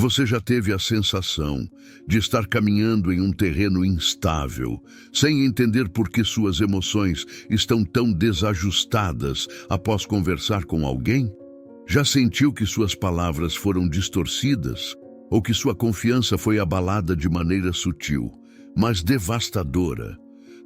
Você já teve a sensação de estar caminhando em um terreno instável, sem entender por que suas emoções estão tão desajustadas após conversar com alguém? Já sentiu que suas palavras foram distorcidas ou que sua confiança foi abalada de maneira sutil, mas devastadora?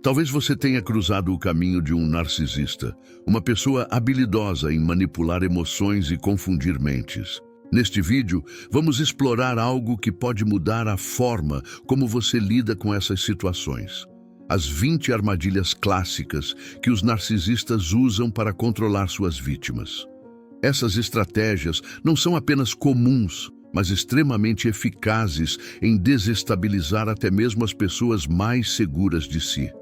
Talvez você tenha cruzado o caminho de um narcisista, uma pessoa habilidosa em manipular emoções e confundir mentes. Neste vídeo, vamos explorar algo que pode mudar a forma como você lida com essas situações. As 20 armadilhas clássicas que os narcisistas usam para controlar suas vítimas. Essas estratégias não são apenas comuns, mas extremamente eficazes em desestabilizar até mesmo as pessoas mais seguras de si.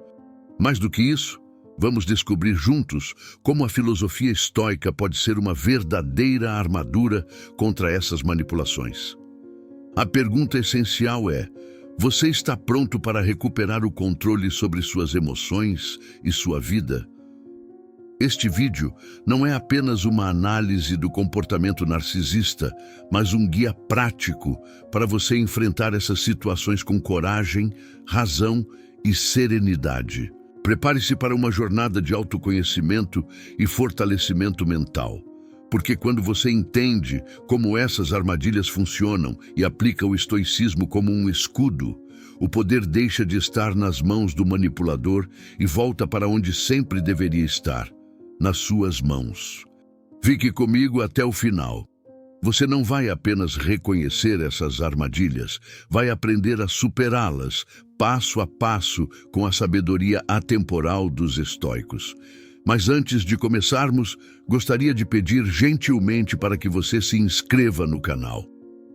Mais do que isso, vamos descobrir juntos como a filosofia estoica pode ser uma verdadeira armadura contra essas manipulações. A pergunta essencial é: você está pronto para recuperar o controle sobre suas emoções e sua vida? Este vídeo não é apenas uma análise do comportamento narcisista, mas um guia prático para você enfrentar essas situações com coragem, razão e serenidade. Prepare-se para uma jornada de autoconhecimento e fortalecimento mental, porque quando você entende como essas armadilhas funcionam e aplica o estoicismo como um escudo, o poder deixa de estar nas mãos do manipulador e volta para onde sempre deveria estar, nas suas mãos. Fique comigo até o final. Você não vai apenas reconhecer essas armadilhas, vai aprender a superá-las, passo a passo, com a sabedoria atemporal dos estoicos. Mas antes de começarmos, gostaria de pedir gentilmente para que você se inscreva no canal.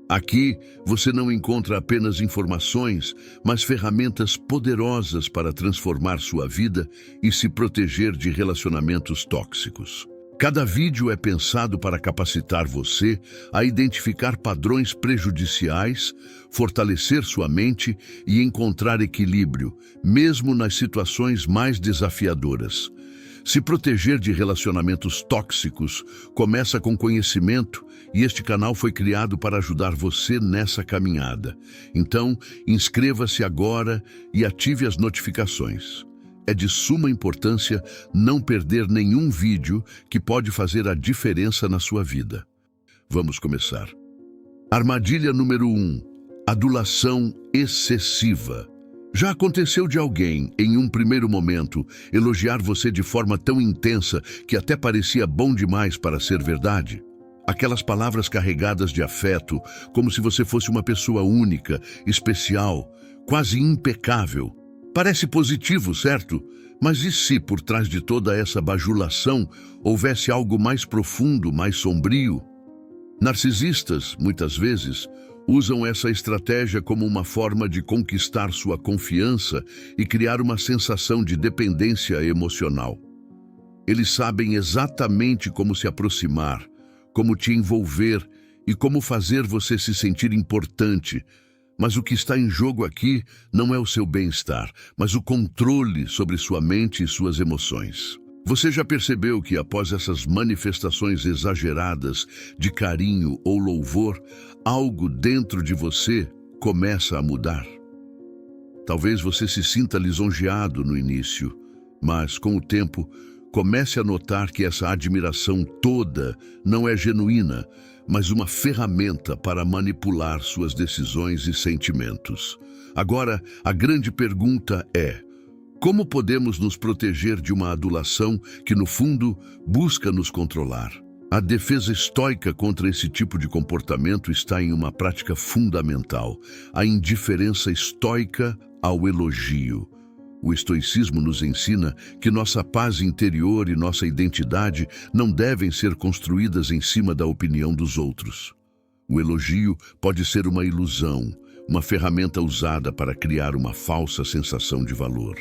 Aqui, você não encontra apenas informações, mas ferramentas poderosas para transformar sua vida e se proteger de relacionamentos tóxicos. Cada vídeo é pensado para capacitar você a identificar padrões prejudiciais, fortalecer sua mente e encontrar equilíbrio, mesmo nas situações mais desafiadoras. Se proteger de relacionamentos tóxicos começa com conhecimento, e este canal foi criado para ajudar você nessa caminhada. Então, inscreva-se agora e ative as notificações. É de suma importância não perder nenhum vídeo que pode fazer a diferença na sua vida. Vamos começar. Armadilha número 1. Adulação excessiva. Já aconteceu de alguém, em um primeiro momento, elogiar você de forma tão intensa que até parecia bom demais para ser verdade? Aquelas palavras carregadas de afeto, como se você fosse uma pessoa única, especial, quase impecável. Parece positivo, certo? Mas e se por trás de toda essa bajulação houvesse algo mais profundo, mais sombrio? Narcisistas, muitas vezes, usam essa estratégia como uma forma de conquistar sua confiança e criar uma sensação de dependência emocional. Eles sabem exatamente como se aproximar, como te envolver e como fazer você se sentir importante. Mas o que está em jogo aqui não é o seu bem-estar, mas o controle sobre sua mente e suas emoções. Você já percebeu que após essas manifestações exageradas de carinho ou louvor, algo dentro de você começa a mudar? Talvez você se sinta lisonjeado no início, mas com o tempo comece a notar que essa admiração toda não é genuína, mas uma ferramenta para manipular suas decisões e sentimentos. Agora, a grande pergunta é: como podemos nos proteger de uma adulação que, no fundo, busca nos controlar? A defesa estoica contra esse tipo de comportamento está em uma prática fundamental: a indiferença estoica ao elogio. O estoicismo nos ensina que nossa paz interior e nossa identidade não devem ser construídas em cima da opinião dos outros. O elogio pode ser uma ilusão, uma ferramenta usada para criar uma falsa sensação de valor.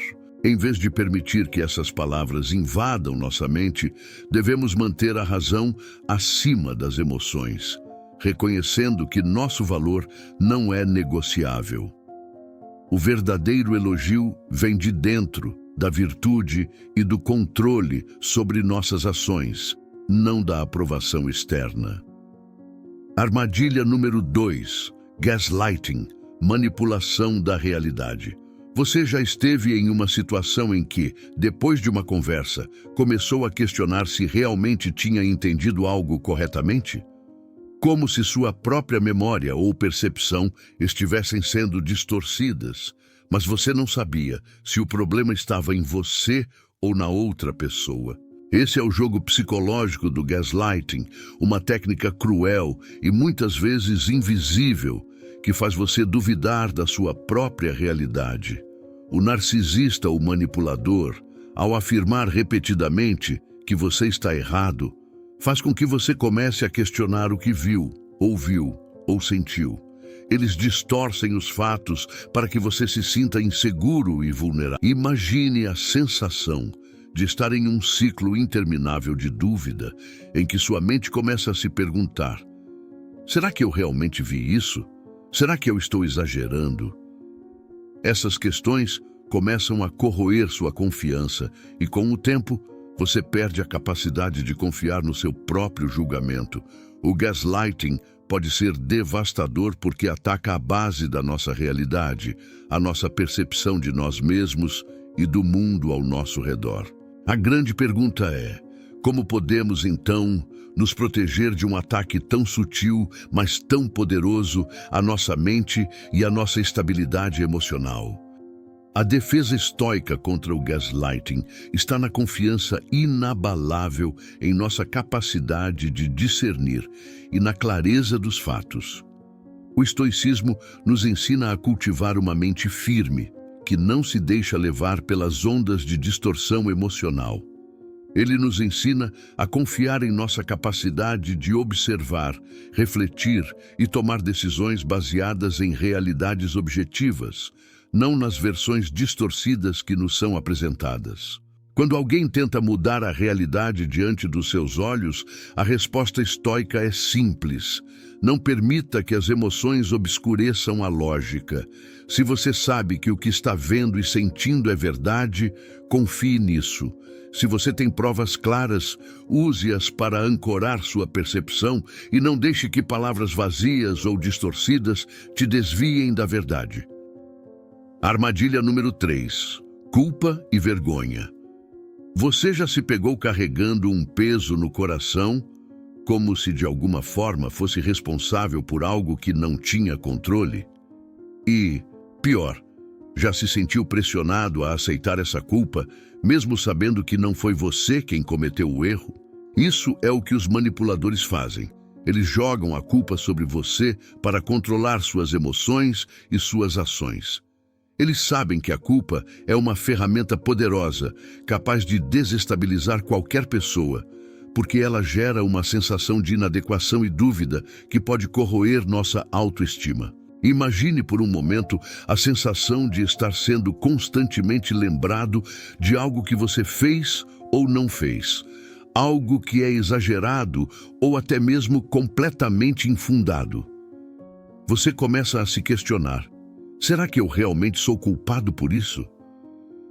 Em vez de permitir que essas palavras invadam nossa mente, devemos manter a razão acima das emoções, reconhecendo que nosso valor não é negociável. O verdadeiro elogio vem de dentro, da virtude e do controle sobre nossas ações, não da aprovação externa. Armadilha número 2. Gaslighting, manipulação da realidade. Você já esteve em uma situação em que, depois de uma conversa, começou a questionar se realmente tinha entendido algo corretamente? Como se sua própria memória ou percepção estivessem sendo distorcidas, mas você não sabia se o problema estava em você ou na outra pessoa. Esse é o jogo psicológico do gaslighting, uma técnica cruel e muitas vezes invisível que faz você duvidar da sua própria realidade. O narcisista ou manipulador, ao afirmar repetidamente que você está errado, faz com que você comece a questionar o que viu, ouviu ou sentiu. Eles distorcem os fatos para que você se sinta inseguro e vulnerável. Imagine a sensação de estar em um ciclo interminável de dúvida, em que sua mente começa a se perguntar: será que eu realmente vi isso? Será que eu estou exagerando? Essas questões começam a corroer sua confiança e, com o tempo, você perde a capacidade de confiar no seu próprio julgamento. O gaslighting pode ser devastador porque ataca a base da nossa realidade, a nossa percepção de nós mesmos e do mundo ao nosso redor. A grande pergunta é: como podemos, então, nos proteger de um ataque tão sutil, mas tão poderoso à nossa mente e à nossa estabilidade emocional? A defesa estoica contra o gaslighting está na confiança inabalável em nossa capacidade de discernir e na clareza dos fatos. O estoicismo nos ensina a cultivar uma mente firme, que não se deixa levar pelas ondas de distorção emocional. Ele nos ensina a confiar em nossa capacidade de observar, refletir e tomar decisões baseadas em realidades objetivas, não nas versões distorcidas que nos são apresentadas. Quando alguém tenta mudar a realidade diante dos seus olhos, a resposta estoica é simples: não permita que as emoções obscureçam a lógica. Se você sabe que o que está vendo e sentindo é verdade, confie nisso. Se você tem provas claras, use-as para ancorar sua percepção e não deixe que palavras vazias ou distorcidas te desviem da verdade. Armadilha número 3. Culpa e vergonha. Você já se pegou carregando um peso no coração, como se de alguma forma fosse responsável por algo que não tinha controle? E, pior, já se sentiu pressionado a aceitar essa culpa, mesmo sabendo que não foi você quem cometeu o erro? Isso é o que os manipuladores fazem. Eles jogam a culpa sobre você para controlar suas emoções e suas ações. Eles sabem que a culpa é uma ferramenta poderosa, capaz de desestabilizar qualquer pessoa, porque ela gera uma sensação de inadequação e dúvida que pode corroer nossa autoestima. Imagine por um momento a sensação de estar sendo constantemente lembrado de algo que você fez ou não fez, algo que é exagerado ou até mesmo completamente infundado. Você começa a se questionar: será que eu realmente sou culpado por isso?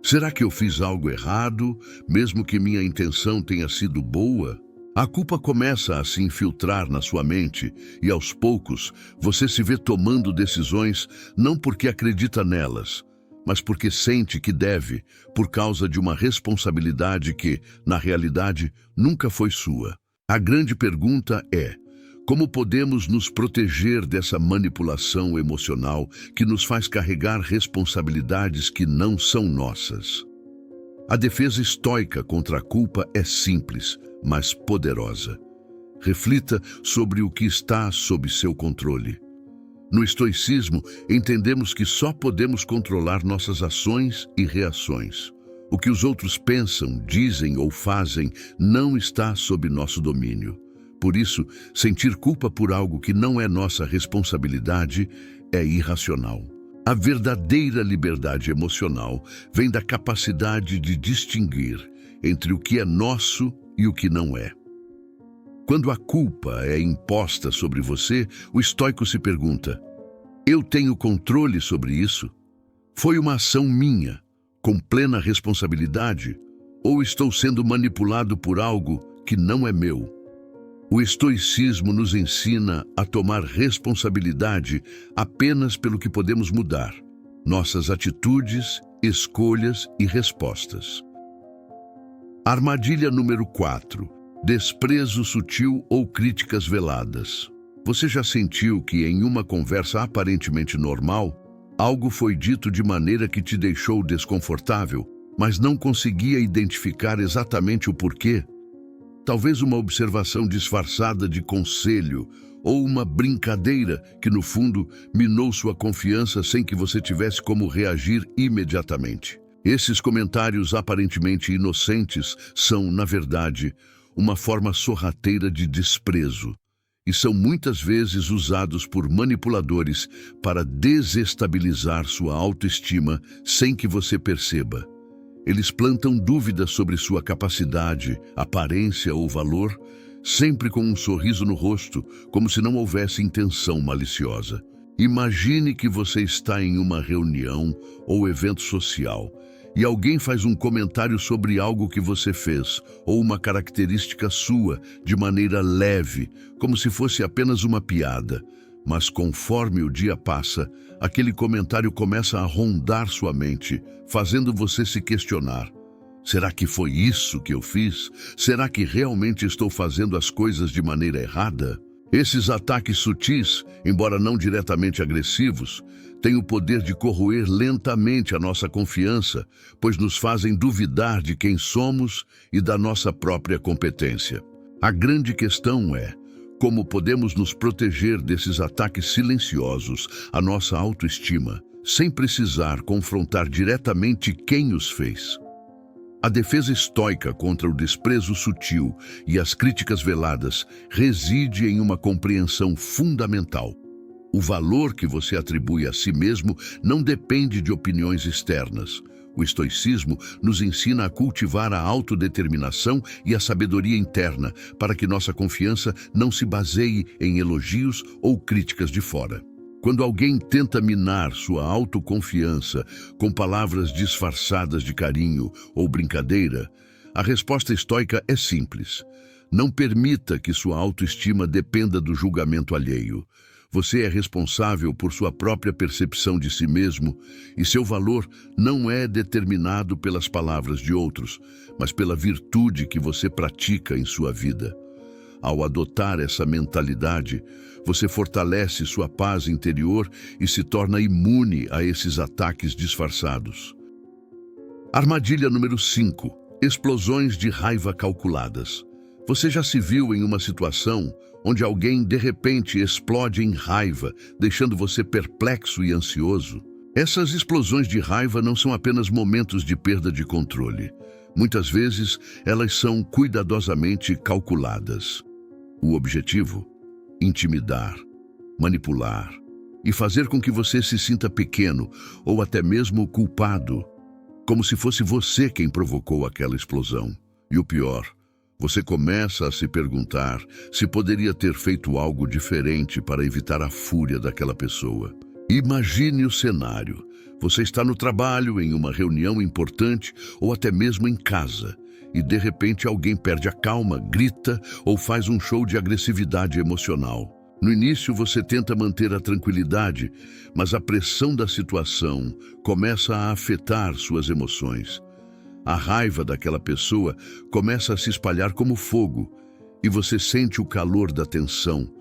Será que eu fiz algo errado, mesmo que minha intenção tenha sido boa? A culpa começa a se infiltrar na sua mente e, aos poucos, você se vê tomando decisões não porque acredita nelas, mas porque sente que deve, por causa de uma responsabilidade que, na realidade, nunca foi sua. A grande pergunta é: como podemos nos proteger dessa manipulação emocional que nos faz carregar responsabilidades que não são nossas? A defesa estoica contra a culpa é simples, mas poderosa. Reflita sobre o que está sob seu controle. No estoicismo, entendemos que só podemos controlar nossas ações e reações. O que os outros pensam, dizem ou fazem não está sob nosso domínio. Por isso, sentir culpa por algo que não é nossa responsabilidade é irracional. A verdadeira liberdade emocional vem da capacidade de distinguir entre o que é nosso e o que não é. Quando a culpa é imposta sobre você, o estoico se pergunta: eu tenho controle sobre isso? Foi uma ação minha, com plena responsabilidade, ou estou sendo manipulado por algo que não é meu? O estoicismo nos ensina a tomar responsabilidade apenas pelo que podemos mudar, nossas atitudes, escolhas e respostas. Armadilha número 4. Desprezo sutil ou críticas veladas. Você já sentiu que em uma conversa aparentemente normal, algo foi dito de maneira que te deixou desconfortável, mas não conseguia identificar exatamente o porquê? Talvez uma observação disfarçada de conselho ou uma brincadeira que, no fundo, minou sua confiança sem que você tivesse como reagir imediatamente. Esses comentários aparentemente inocentes são, na verdade, uma forma sorrateira de desprezo e são muitas vezes usados por manipuladores para desestabilizar sua autoestima sem que você perceba. Eles plantam dúvidas sobre sua capacidade, aparência ou valor, sempre com um sorriso no rosto, como se não houvesse intenção maliciosa. Imagine que você está em uma reunião ou evento social e alguém faz um comentário sobre algo que você fez ou uma característica sua de maneira leve, como se fosse apenas uma piada. Mas conforme o dia passa, aquele comentário começa a rondar sua mente, fazendo você se questionar. Será que foi isso que eu fiz? Será que realmente estou fazendo as coisas de maneira errada? Esses ataques sutis, embora não diretamente agressivos, têm o poder de corroer lentamente a nossa confiança, pois nos fazem duvidar de quem somos e da nossa própria competência. A grande questão é: como podemos nos proteger desses ataques silenciosos à nossa autoestima, sem precisar confrontar diretamente quem os fez? A defesa estoica contra o desprezo sutil e as críticas veladas reside em uma compreensão fundamental. O valor que você atribui a si mesmo não depende de opiniões externas. O estoicismo nos ensina a cultivar a autodeterminação e a sabedoria interna para que nossa confiança não se baseie em elogios ou críticas de fora. Quando alguém tenta minar sua autoconfiança com palavras disfarçadas de carinho ou brincadeira, a resposta estoica é simples. Não permita que sua autoestima dependa do julgamento alheio. Você é responsável por sua própria percepção de si mesmo e seu valor não é determinado pelas palavras de outros, mas pela virtude que você pratica em sua vida. Ao adotar essa mentalidade, você fortalece sua paz interior e se torna imune a esses ataques disfarçados. Armadilha número 5. Explosões de raiva calculadas. Você já se viu em uma situação onde alguém de repente explode em raiva, deixando você perplexo e ansioso? Essas explosões de raiva não são apenas momentos de perda de controle. Muitas vezes, elas são cuidadosamente calculadas. O objetivo? Intimidar, manipular e fazer com que você se sinta pequeno ou até mesmo culpado, como se fosse você quem provocou aquela explosão. E o pior, você começa a se perguntar se poderia ter feito algo diferente para evitar a fúria daquela pessoa. Imagine o cenário. Você está no trabalho, em uma reunião importante ou até mesmo em casa, e de repente alguém perde a calma, grita ou faz um show de agressividade emocional. No início você tenta manter a tranquilidade, mas a pressão da situação começa a afetar suas emoções. A raiva daquela pessoa começa a se espalhar como fogo, e você sente o calor da tensão,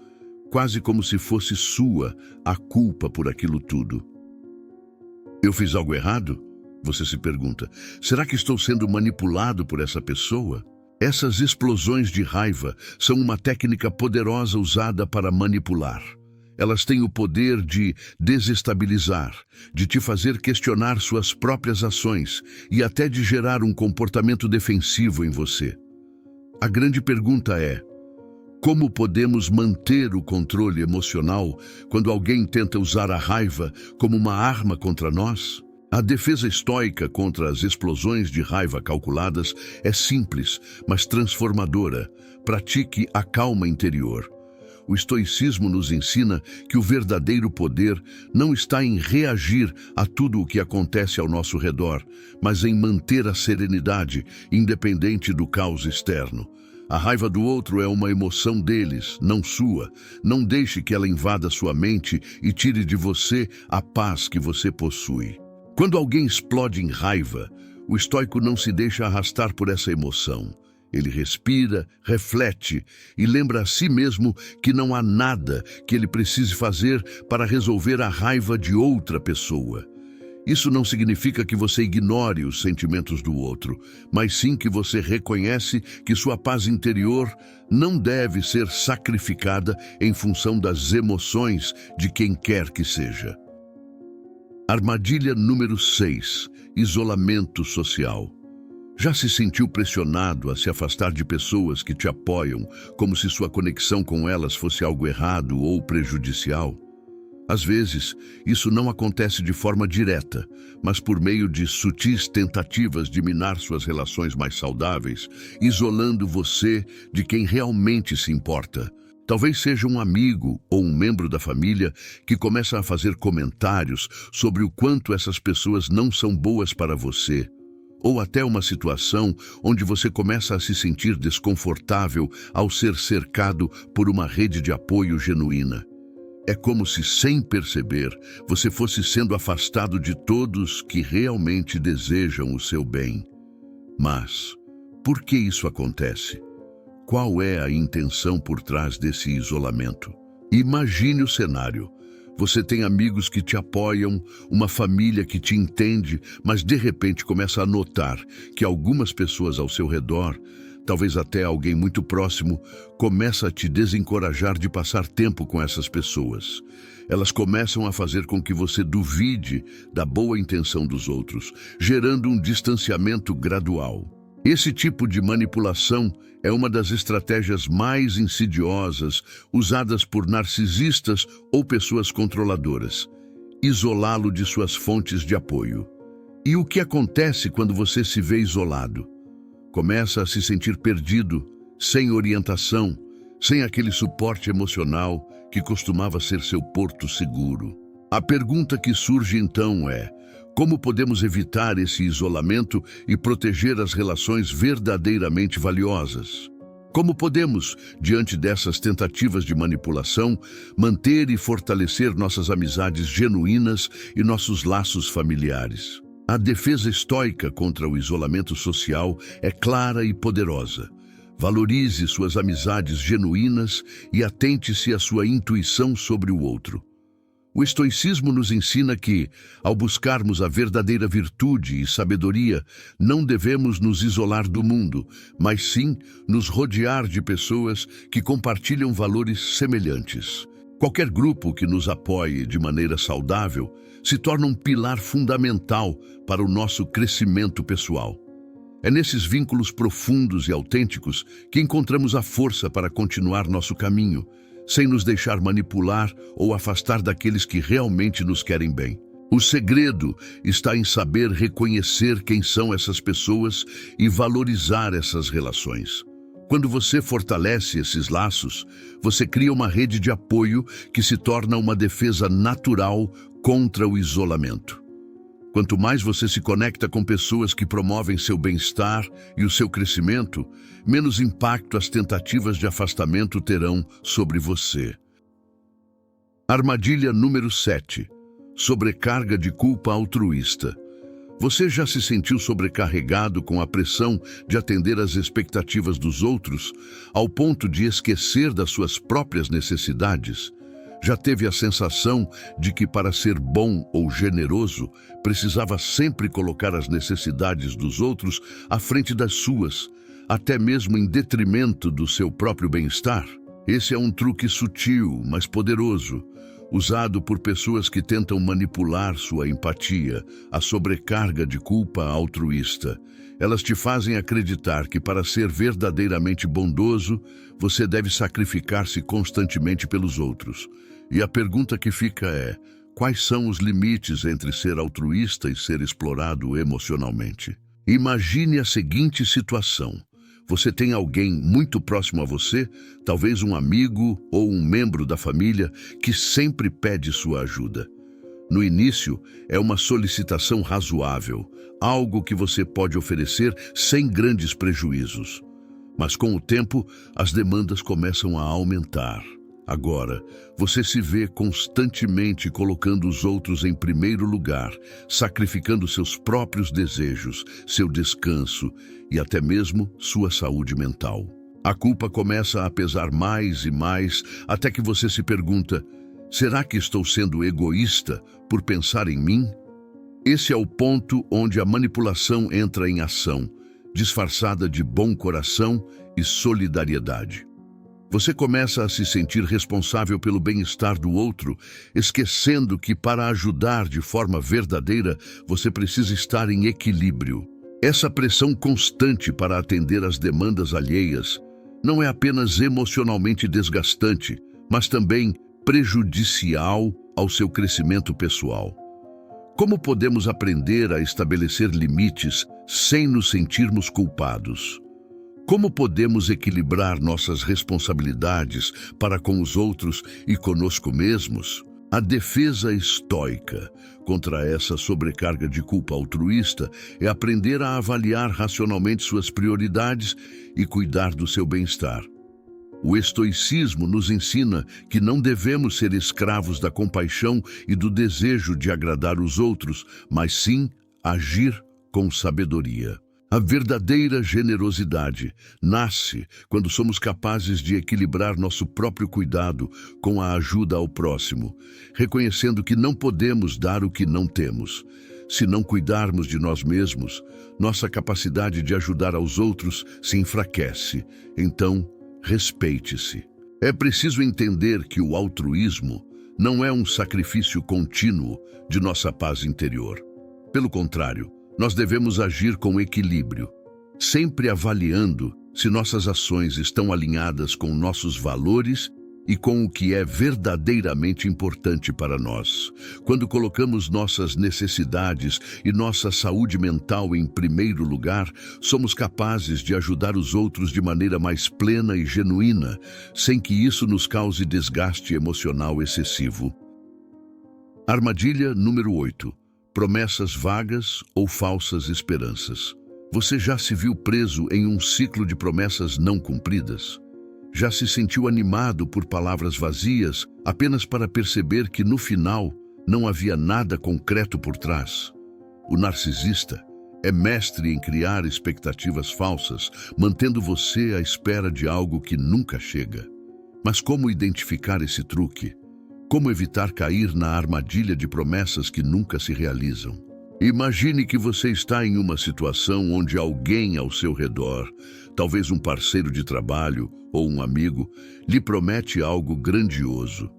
quase como se fosse sua a culpa por aquilo tudo. Eu fiz algo errado? Você se pergunta. Será que estou sendo manipulado por essa pessoa? Essas explosões de raiva são uma técnica poderosa usada para manipular. Elas têm o poder de desestabilizar, de te fazer questionar suas próprias ações e até de gerar um comportamento defensivo em você. A grande pergunta é: como podemos manter o controle emocional quando alguém tenta usar a raiva como uma arma contra nós? A defesa estoica contra as explosões de raiva calculadas é simples, mas transformadora. Pratique a calma interior. O estoicismo nos ensina que o verdadeiro poder não está em reagir a tudo o que acontece ao nosso redor, mas em manter a serenidade, independente do caos externo. A raiva do outro é uma emoção deles, não sua. Não deixe que ela invada sua mente e tire de você a paz que você possui. Quando alguém explode em raiva, o estoico não se deixa arrastar por essa emoção. Ele respira, reflete e lembra a si mesmo que não há nada que ele precise fazer para resolver a raiva de outra pessoa. Isso não significa que você ignore os sentimentos do outro, mas sim que você reconhece que sua paz interior não deve ser sacrificada em função das emoções de quem quer que seja. Armadilha número 6. Isolamento social. Já se sentiu pressionado a se afastar de pessoas que te apoiam, como se sua conexão com elas fosse algo errado ou prejudicial? Às vezes, isso não acontece de forma direta, mas por meio de sutis tentativas de minar suas relações mais saudáveis, isolando você de quem realmente se importa. Talvez seja um amigo ou um membro da família que começa a fazer comentários sobre o quanto essas pessoas não são boas para você, ou até uma situação onde você começa a se sentir desconfortável ao ser cercado por uma rede de apoio genuína. É como se, sem perceber, você fosse sendo afastado de todos que realmente desejam o seu bem. Mas, por que isso acontece? Qual é a intenção por trás desse isolamento? Imagine o cenário. Você tem amigos que te apoiam, uma família que te entende, mas de repente começa a notar que algumas pessoas ao seu redor, talvez até alguém muito próximo, começa a te desencorajar de passar tempo com essas pessoas. Elas começam a fazer com que você duvide da boa intenção dos outros, gerando um distanciamento gradual. Esse tipo de manipulação é uma das estratégias mais insidiosas usadas por narcisistas ou pessoas controladoras. Isolá-lo de suas fontes de apoio. E o que acontece quando você se vê isolado? Começa a se sentir perdido, sem orientação, sem aquele suporte emocional que costumava ser seu porto seguro. A pergunta que surge então é: como podemos evitar esse isolamento e proteger as relações verdadeiramente valiosas? Como podemos, diante dessas tentativas de manipulação, manter e fortalecer nossas amizades genuínas e nossos laços familiares? A defesa estoica contra o isolamento social é clara e poderosa. Valorize suas amizades genuínas e atente-se à sua intuição sobre o outro. O estoicismo nos ensina que, ao buscarmos a verdadeira virtude e sabedoria, não devemos nos isolar do mundo, mas sim nos rodear de pessoas que compartilham valores semelhantes. Qualquer grupo que nos apoie de maneira saudável se torna um pilar fundamental para o nosso crescimento pessoal. É nesses vínculos profundos e autênticos que encontramos a força para continuar nosso caminho, sem nos deixar manipular ou afastar daqueles que realmente nos querem bem. O segredo está em saber reconhecer quem são essas pessoas e valorizar essas relações. Quando você fortalece esses laços, você cria uma rede de apoio que se torna uma defesa natural contra o isolamento. Quanto mais você se conecta com pessoas que promovem seu bem-estar e o seu crescimento, menos impacto as tentativas de afastamento terão sobre você. Armadilha número 7. Sobrecarga de culpa altruísta. Você já se sentiu sobrecarregado com a pressão de atender às expectativas dos outros, ao ponto de esquecer das suas próprias necessidades? Já teve a sensação de que, para ser bom ou generoso, precisava sempre colocar as necessidades dos outros à frente das suas, até mesmo em detrimento do seu próprio bem-estar? Esse é um truque sutil, mas poderoso, usado por pessoas que tentam manipular sua empatia, a sobrecarga de culpa altruísta. Elas te fazem acreditar que, para ser verdadeiramente bondoso, você deve sacrificar-se constantemente pelos outros. E a pergunta que fica é: quais são os limites entre ser altruísta e ser explorado emocionalmente? Imagine a seguinte situação. Você tem alguém muito próximo a você, talvez um amigo ou um membro da família, que sempre pede sua ajuda. No início, é uma solicitação razoável, algo que você pode oferecer sem grandes prejuízos. Mas com o tempo, as demandas começam a aumentar. Agora, você se vê constantemente colocando os outros em primeiro lugar, sacrificando seus próprios desejos, seu descanso e até mesmo sua saúde mental. A culpa começa a pesar mais e mais, até que você se pergunta: será que estou sendo egoísta por pensar em mim? Esse é o ponto onde a manipulação entra em ação, disfarçada de bom coração e solidariedade. Você começa a se sentir responsável pelo bem-estar do outro, esquecendo que para ajudar de forma verdadeira, você precisa estar em equilíbrio. Essa pressão constante para atender às demandas alheias não é apenas emocionalmente desgastante, mas também prejudicial ao seu crescimento pessoal. Como podemos aprender a estabelecer limites sem nos sentirmos culpados? Como podemos equilibrar nossas responsabilidades para com os outros e conosco mesmos? A defesa estoica contra essa sobrecarga de culpa altruísta é aprender a avaliar racionalmente suas prioridades e cuidar do seu bem-estar. O estoicismo nos ensina que não devemos ser escravos da compaixão e do desejo de agradar os outros, mas sim agir com sabedoria. A verdadeira generosidade nasce quando somos capazes de equilibrar nosso próprio cuidado com a ajuda ao próximo, reconhecendo que não podemos dar o que não temos. Se não cuidarmos de nós mesmos, nossa capacidade de ajudar aos outros se enfraquece. Então, respeite-se. É preciso entender que o altruísmo não é um sacrifício contínuo de nossa paz interior. Pelo contrário, nós devemos agir com equilíbrio, sempre avaliando se nossas ações estão alinhadas com nossos valores e com o que é verdadeiramente importante para nós. Quando colocamos nossas necessidades e nossa saúde mental em primeiro lugar, somos capazes de ajudar os outros de maneira mais plena e genuína, sem que isso nos cause desgaste emocional excessivo. Armadilha número 8. Promessas vagas ou falsas esperanças. Você já se viu preso em um ciclo de promessas não cumpridas? Já se sentiu animado por palavras vazias apenas para perceber que no final não havia nada concreto por trás? O narcisista é mestre em criar expectativas falsas, mantendo você à espera de algo que nunca chega. Mas como identificar esse truque? Como evitar cair na armadilha de promessas que nunca se realizam? Imagine que você está em uma situação onde alguém ao seu redor, talvez um parceiro de trabalho ou um amigo, lhe promete algo grandioso.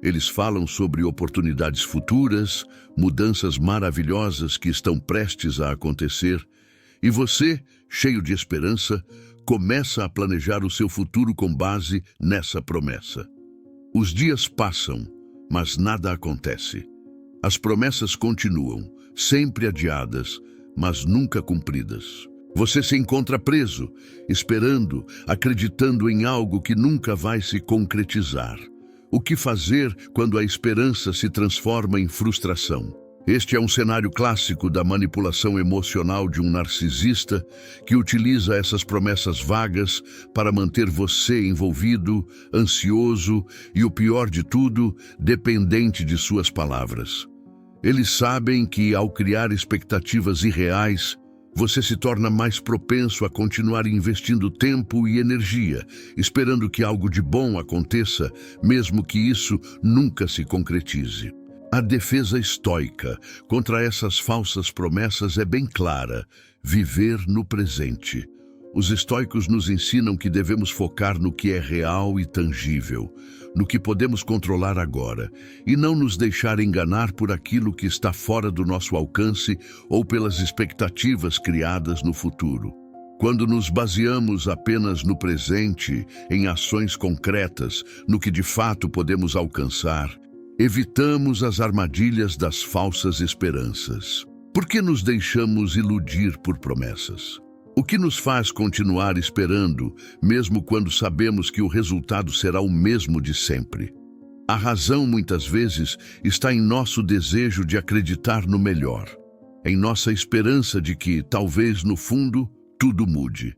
Eles falam sobre oportunidades futuras, mudanças maravilhosas que estão prestes a acontecer, e você, cheio de esperança, começa a planejar o seu futuro com base nessa promessa. Os dias passam, mas nada acontece. As promessas continuam, sempre adiadas, mas nunca cumpridas. Você se encontra preso, esperando, acreditando em algo que nunca vai se concretizar. O que fazer quando a esperança se transforma em frustração? Este é um cenário clássico da manipulação emocional de um narcisista que utiliza essas promessas vagas para manter você envolvido, ansioso e, o pior de tudo, dependente de suas palavras. Eles sabem que, ao criar expectativas irreais, você se torna mais propenso a continuar investindo tempo e energia, esperando que algo de bom aconteça, mesmo que isso nunca se concretize. A defesa estoica contra essas falsas promessas é bem clara: viver no presente. Os estoicos nos ensinam que devemos focar no que é real e tangível, no que podemos controlar agora, e não nos deixar enganar por aquilo que está fora do nosso alcance ou pelas expectativas criadas no futuro. Quando nos baseamos apenas no presente, em ações concretas, no que de fato podemos alcançar, evitamos as armadilhas das falsas esperanças. Por que nos deixamos iludir por promessas? O que nos faz continuar esperando, mesmo quando sabemos que o resultado será o mesmo de sempre? A razão, muitas vezes, está em nosso desejo de acreditar no melhor, em nossa esperança de que, talvez no fundo, tudo mude.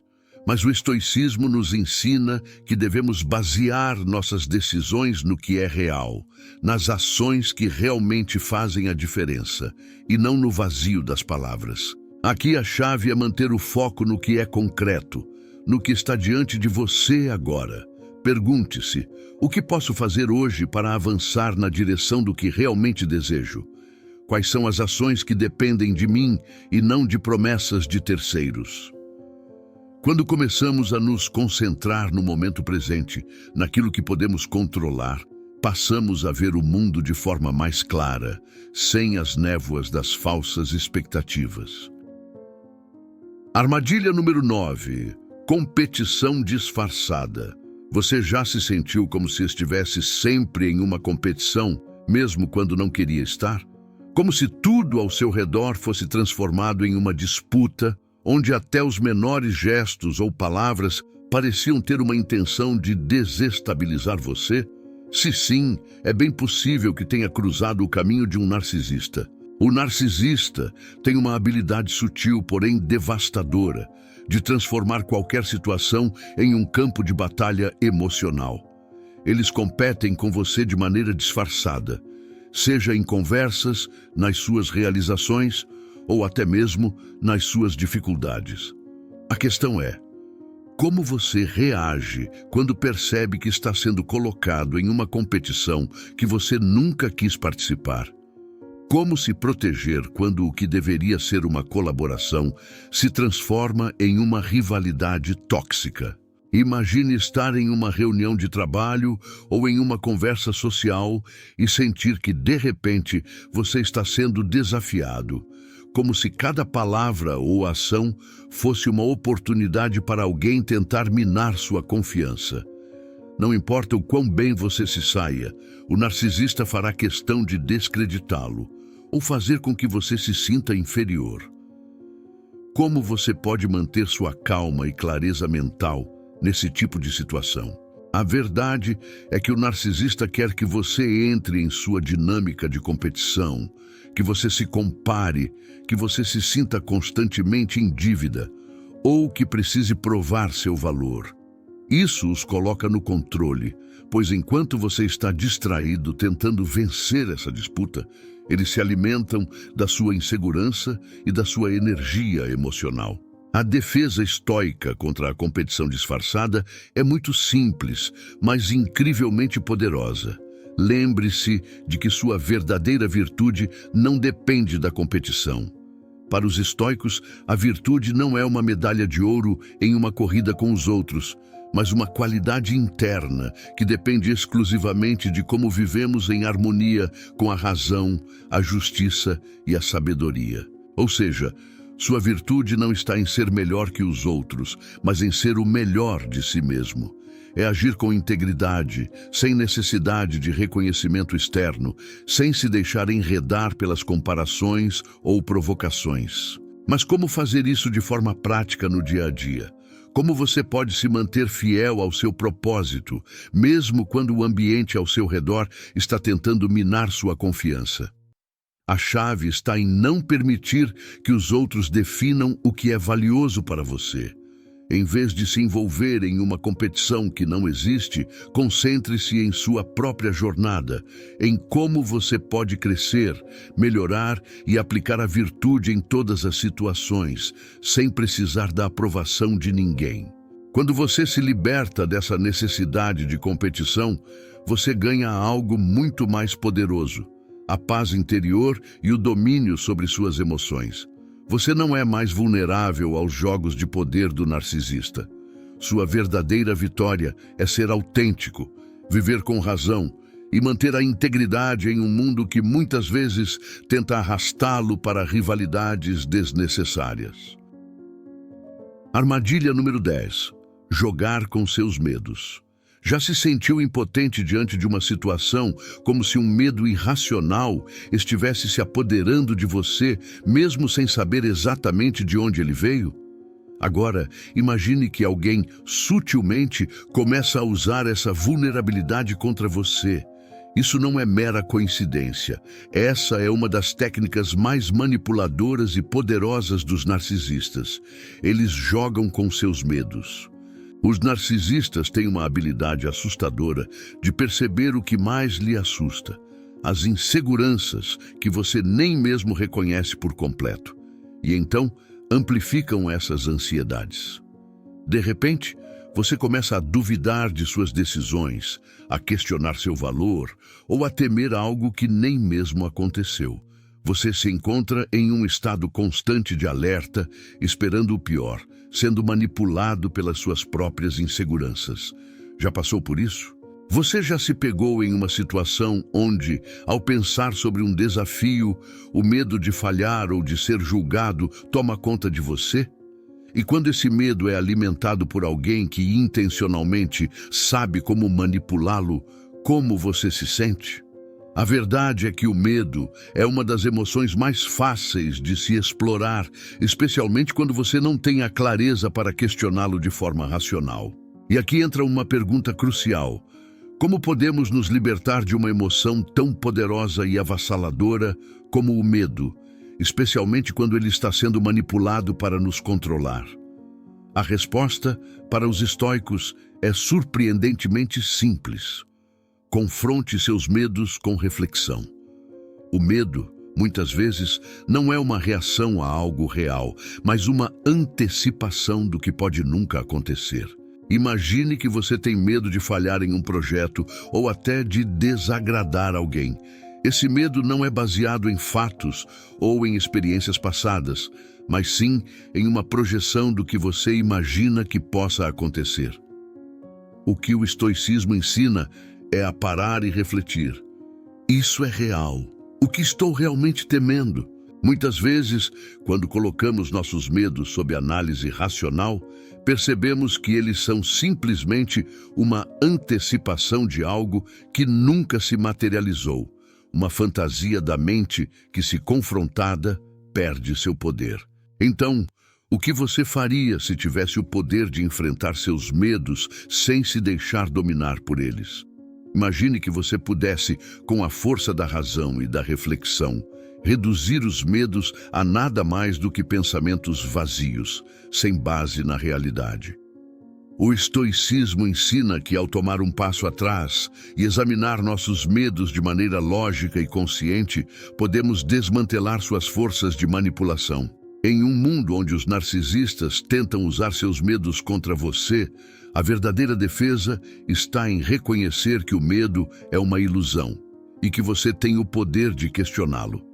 Mas o estoicismo nos ensina que devemos basear nossas decisões no que é real, nas ações que realmente fazem a diferença, e não no vazio das palavras. Aqui a chave é manter o foco no que é concreto, no que está diante de você agora. Pergunte-se: o que posso fazer hoje para avançar na direção do que realmente desejo? Quais são as ações que dependem de mim e não de promessas de terceiros? Quando começamos a nos concentrar no momento presente, naquilo que podemos controlar, passamos a ver o mundo de forma mais clara, sem as névoas das falsas expectativas. Armadilha número 9. Competição disfarçada. Você já se sentiu como se estivesse sempre em uma competição, mesmo quando não queria estar? Como se tudo ao seu redor fosse transformado em uma disputa, onde até os menores gestos ou palavras pareciam ter uma intenção de desestabilizar você? Se sim, é bem possível que tenha cruzado o caminho de um narcisista. O narcisista tem uma habilidade sutil, porém devastadora, de transformar qualquer situação em um campo de batalha emocional. Eles competem com você de maneira disfarçada, seja em conversas, nas suas realizações, ou até mesmo nas suas dificuldades. A questão é: como você reage quando percebe que está sendo colocado em uma competição que você nunca quis participar? Como se proteger quando o que deveria ser uma colaboração se transforma em uma rivalidade tóxica? Imagine estar em uma reunião de trabalho ou em uma conversa social e sentir que, de repente, você está sendo desafiado, como se cada palavra ou ação fosse uma oportunidade para alguém tentar minar sua confiança. Não importa o quão bem você se saia, o narcisista fará questão de descreditá-lo ou fazer com que você se sinta inferior. Como você pode manter sua calma e clareza mental nesse tipo de situação? A verdade é que o narcisista quer que você entre em sua dinâmica de competição, que você se compare, que você se sinta constantemente em dívida ou que precise provar seu valor. Isso os coloca no controle, pois enquanto você está distraído tentando vencer essa disputa, eles se alimentam da sua insegurança e da sua energia emocional. A defesa estoica contra a competição disfarçada é muito simples, mas incrivelmente poderosa. Lembre-se de que sua verdadeira virtude não depende da competição. Para os estoicos, a virtude não é uma medalha de ouro em uma corrida com os outros, mas uma qualidade interna que depende exclusivamente de como vivemos em harmonia com a razão, a justiça e a sabedoria. Ou seja, sua virtude não está em ser melhor que os outros, mas em ser o melhor de si mesmo. É agir com integridade, sem necessidade de reconhecimento externo, sem se deixar enredar pelas comparações ou provocações. Mas como fazer isso de forma prática no dia a dia? Como você pode se manter fiel ao seu propósito, mesmo quando o ambiente ao seu redor está tentando minar sua confiança? A chave está em não permitir que os outros definam o que é valioso para você. Em vez de se envolver em uma competição que não existe, concentre-se em sua própria jornada, em como você pode crescer, melhorar e aplicar a virtude em todas as situações, sem precisar da aprovação de ninguém. Quando você se liberta dessa necessidade de competição, você ganha algo muito mais poderoso: a paz interior e o domínio sobre suas emoções. Você não é mais vulnerável aos jogos de poder do narcisista. Sua verdadeira vitória é ser autêntico, viver com razão e manter a integridade em um mundo que muitas vezes tenta arrastá-lo para rivalidades desnecessárias. Armadilha número 10. Jogar com seus medos. Já se sentiu impotente diante de uma situação, como se um medo irracional estivesse se apoderando de você, mesmo sem saber exatamente de onde ele veio? Agora, imagine que alguém sutilmente começa a usar essa vulnerabilidade contra você. Isso não é mera coincidência. Essa é uma das técnicas mais manipuladoras e poderosas dos narcisistas. Eles jogam com seus medos. Os narcisistas têm uma habilidade assustadora de perceber o que mais lhe assusta, as inseguranças que você nem mesmo reconhece por completo. E então amplificam essas ansiedades. De repente, você começa a duvidar de suas decisões, a questionar seu valor ou a temer algo que nem mesmo aconteceu. Você se encontra em um estado constante de alerta, esperando o pior, sendo manipulado pelas suas próprias inseguranças. Já passou por isso? Você já se pegou em uma situação onde, ao pensar sobre um desafio, o medo de falhar ou de ser julgado toma conta de você? E quando esse medo é alimentado por alguém que intencionalmente sabe como manipulá-lo, como você se sente? A verdade é que o medo é uma das emoções mais fáceis de se explorar, especialmente quando você não tem a clareza para questioná-lo de forma racional. E aqui entra uma pergunta crucial. Como podemos nos libertar de uma emoção tão poderosa e avassaladora como o medo, especialmente quando ele está sendo manipulado para nos controlar? A resposta, para os estoicos, é surpreendentemente simples. Confronte seus medos com reflexão. O medo, muitas vezes, não é uma reação a algo real, mas uma antecipação do que pode nunca acontecer. Imagine que você tem medo de falhar em um projeto ou até de desagradar alguém. Esse medo não é baseado em fatos ou em experiências passadas, mas sim em uma projeção do que você imagina que possa acontecer. O que o estoicismo ensina é a parar e refletir. Isso é real. O que estou realmente temendo? Muitas vezes, quando colocamos nossos medos sob análise racional, percebemos que eles são simplesmente uma antecipação de algo que nunca se materializou, uma fantasia da mente que, se confrontada, perde seu poder. Então, o que você faria se tivesse o poder de enfrentar seus medos sem se deixar dominar por eles? Imagine que você pudesse, com a força da razão e da reflexão, reduzir os medos a nada mais do que pensamentos vazios, sem base na realidade. O estoicismo ensina que, ao tomar um passo atrás e examinar nossos medos de maneira lógica e consciente, podemos desmantelar suas forças de manipulação. Em um mundo onde os narcisistas tentam usar seus medos contra você, a verdadeira defesa está em reconhecer que o medo é uma ilusão e que você tem o poder de questioná-lo.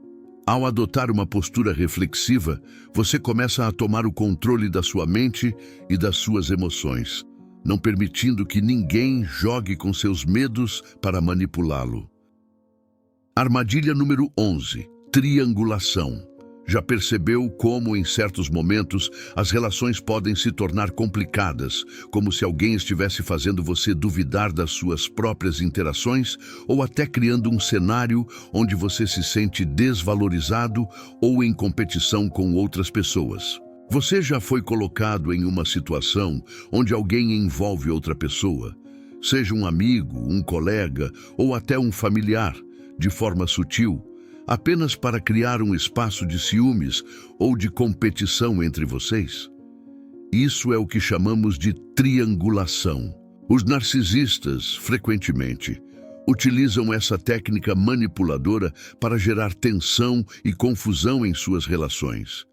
Ao adotar uma postura reflexiva, você começa a tomar o controle da sua mente e das suas emoções, não permitindo que ninguém jogue com seus medos para manipulá-lo. Armadilha número 11. Triangulação. Já percebeu como, em certos momentos, as relações podem se tornar complicadas, como se alguém estivesse fazendo você duvidar das suas próprias interações ou até criando um cenário onde você se sente desvalorizado ou em competição com outras pessoas? Você já foi colocado em uma situação onde alguém envolve outra pessoa, seja um amigo, um colega ou até um familiar, de forma sutil, apenas para criar um espaço de ciúmes ou de competição entre vocês? Isso é o que chamamos de triangulação. Os narcisistas, frequentemente, utilizam essa técnica manipuladora para gerar tensão e confusão em suas relações.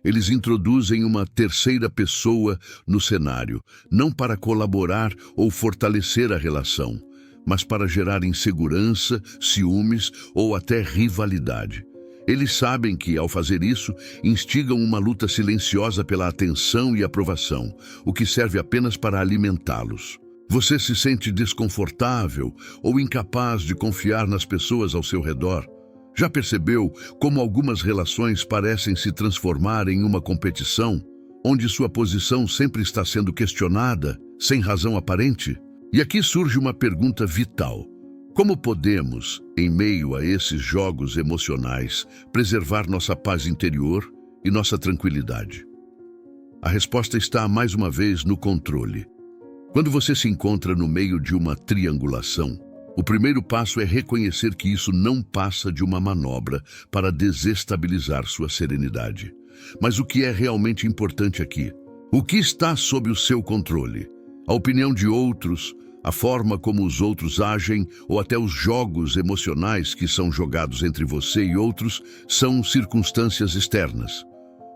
Eles introduzem uma terceira pessoa no cenário, não para colaborar ou fortalecer a relação, mas para gerar insegurança, ciúmes ou até rivalidade. Eles sabem que, ao fazer isso, instigam uma luta silenciosa pela atenção e aprovação, o que serve apenas para alimentá-los. Você se sente desconfortável ou incapaz de confiar nas pessoas ao seu redor? Já percebeu como algumas relações parecem se transformar em uma competição, onde sua posição sempre está sendo questionada, sem razão aparente? E aqui surge uma pergunta vital. Como podemos, em meio a esses jogos emocionais, preservar nossa paz interior e nossa tranquilidade? A resposta está, mais uma vez, no controle. Quando você se encontra no meio de uma triangulação, O primeiro passo é reconhecer que isso não passa de uma manobra para desestabilizar sua serenidade. Mas o que é realmente importante aqui? O que está sob o seu controle? A opinião de outros, a forma como os outros agem ou até os jogos emocionais que são jogados entre você e outros são circunstâncias externas.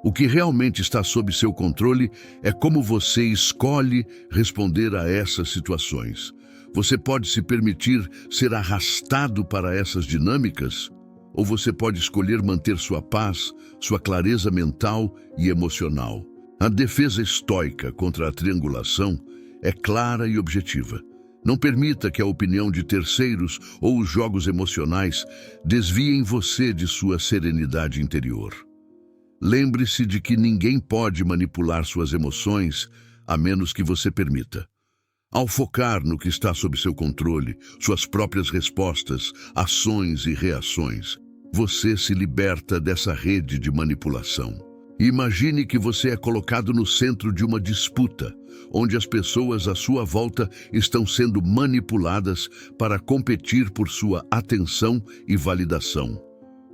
O que realmente está sob seu controle é como você escolhe responder a essas situações. Você pode se permitir ser arrastado para essas dinâmicas, ou você pode escolher manter sua paz, sua clareza mental e emocional. A defesa estoica contra a triangulação é clara e objetiva. Não permita que a opinião de terceiros ou os jogos emocionais desviem você de sua serenidade interior. Lembre-se de que ninguém pode manipular suas emoções a menos que você permita. Ao focar no que está sob seu controle, suas próprias respostas, ações e reações, você se liberta dessa rede de manipulação. Imagine que você é colocado no centro de uma disputa, onde as pessoas à sua volta estão sendo manipuladas para competir por sua atenção e validação.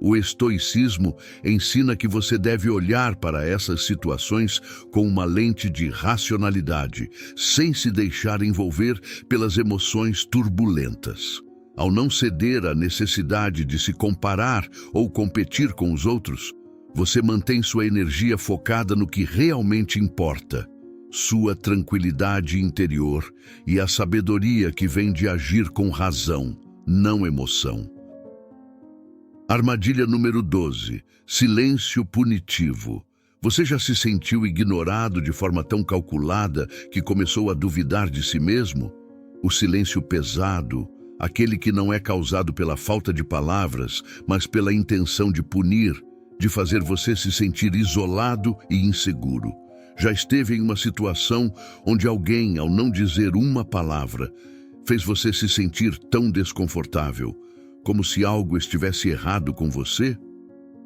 O estoicismo ensina que você deve olhar para essas situações com uma lente de racionalidade, sem se deixar envolver pelas emoções turbulentas. Ao não ceder à necessidade de se comparar ou competir com os outros, você mantém sua energia focada no que realmente importa, sua tranquilidade interior e a sabedoria que vem de agir com razão, não emoção. Armadilha número 12. Silêncio punitivo. Você já se sentiu ignorado de forma tão calculada que começou a duvidar de si mesmo? O silêncio pesado, aquele que não é causado pela falta de palavras, mas pela intenção de punir, de fazer você se sentir isolado e inseguro. Já esteve em uma situação onde alguém, ao não dizer uma palavra, fez você se sentir tão desconfortável, como se algo estivesse errado com você?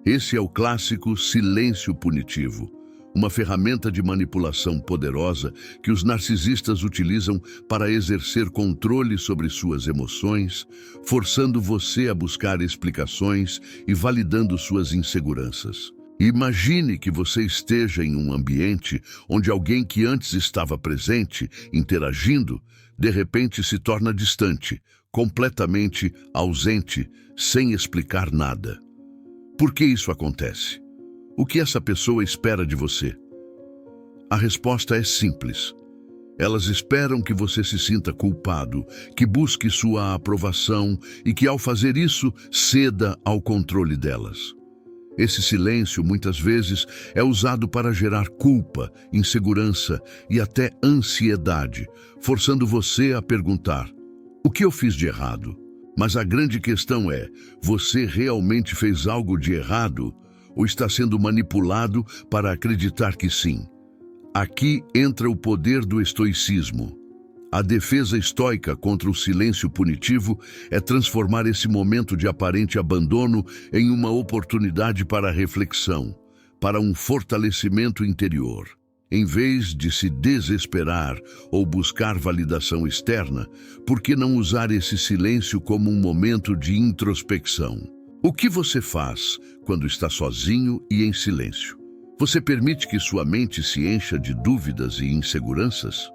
Esse é o clássico silêncio punitivo, uma ferramenta de manipulação poderosa que os narcisistas utilizam para exercer controle sobre suas emoções, forçando você a buscar explicações e validando suas inseguranças. Imagine que você esteja em um ambiente onde alguém que antes estava presente, interagindo, de repente se torna distante, completamente ausente, sem explicar nada. Por que isso acontece? O que essa pessoa espera de você? A resposta é simples. Elas esperam que você se sinta culpado, que busque sua aprovação e que, ao fazer isso, ceda ao controle delas. Esse silêncio, muitas vezes, é usado para gerar culpa, insegurança e até ansiedade, forçando você a perguntar: o que eu fiz de errado? Mas a grande questão é, você realmente fez algo de errado ou está sendo manipulado para acreditar que sim? Aqui entra o poder do estoicismo. A defesa estoica contra o silêncio punitivo é transformar esse momento de aparente abandono em uma oportunidade para reflexão, para um fortalecimento interior. Em vez de se desesperar ou buscar validação externa, por que não usar esse silêncio como um momento de introspecção? O que você faz quando está sozinho e em silêncio? Você permite que sua mente se encha de dúvidas e inseguranças?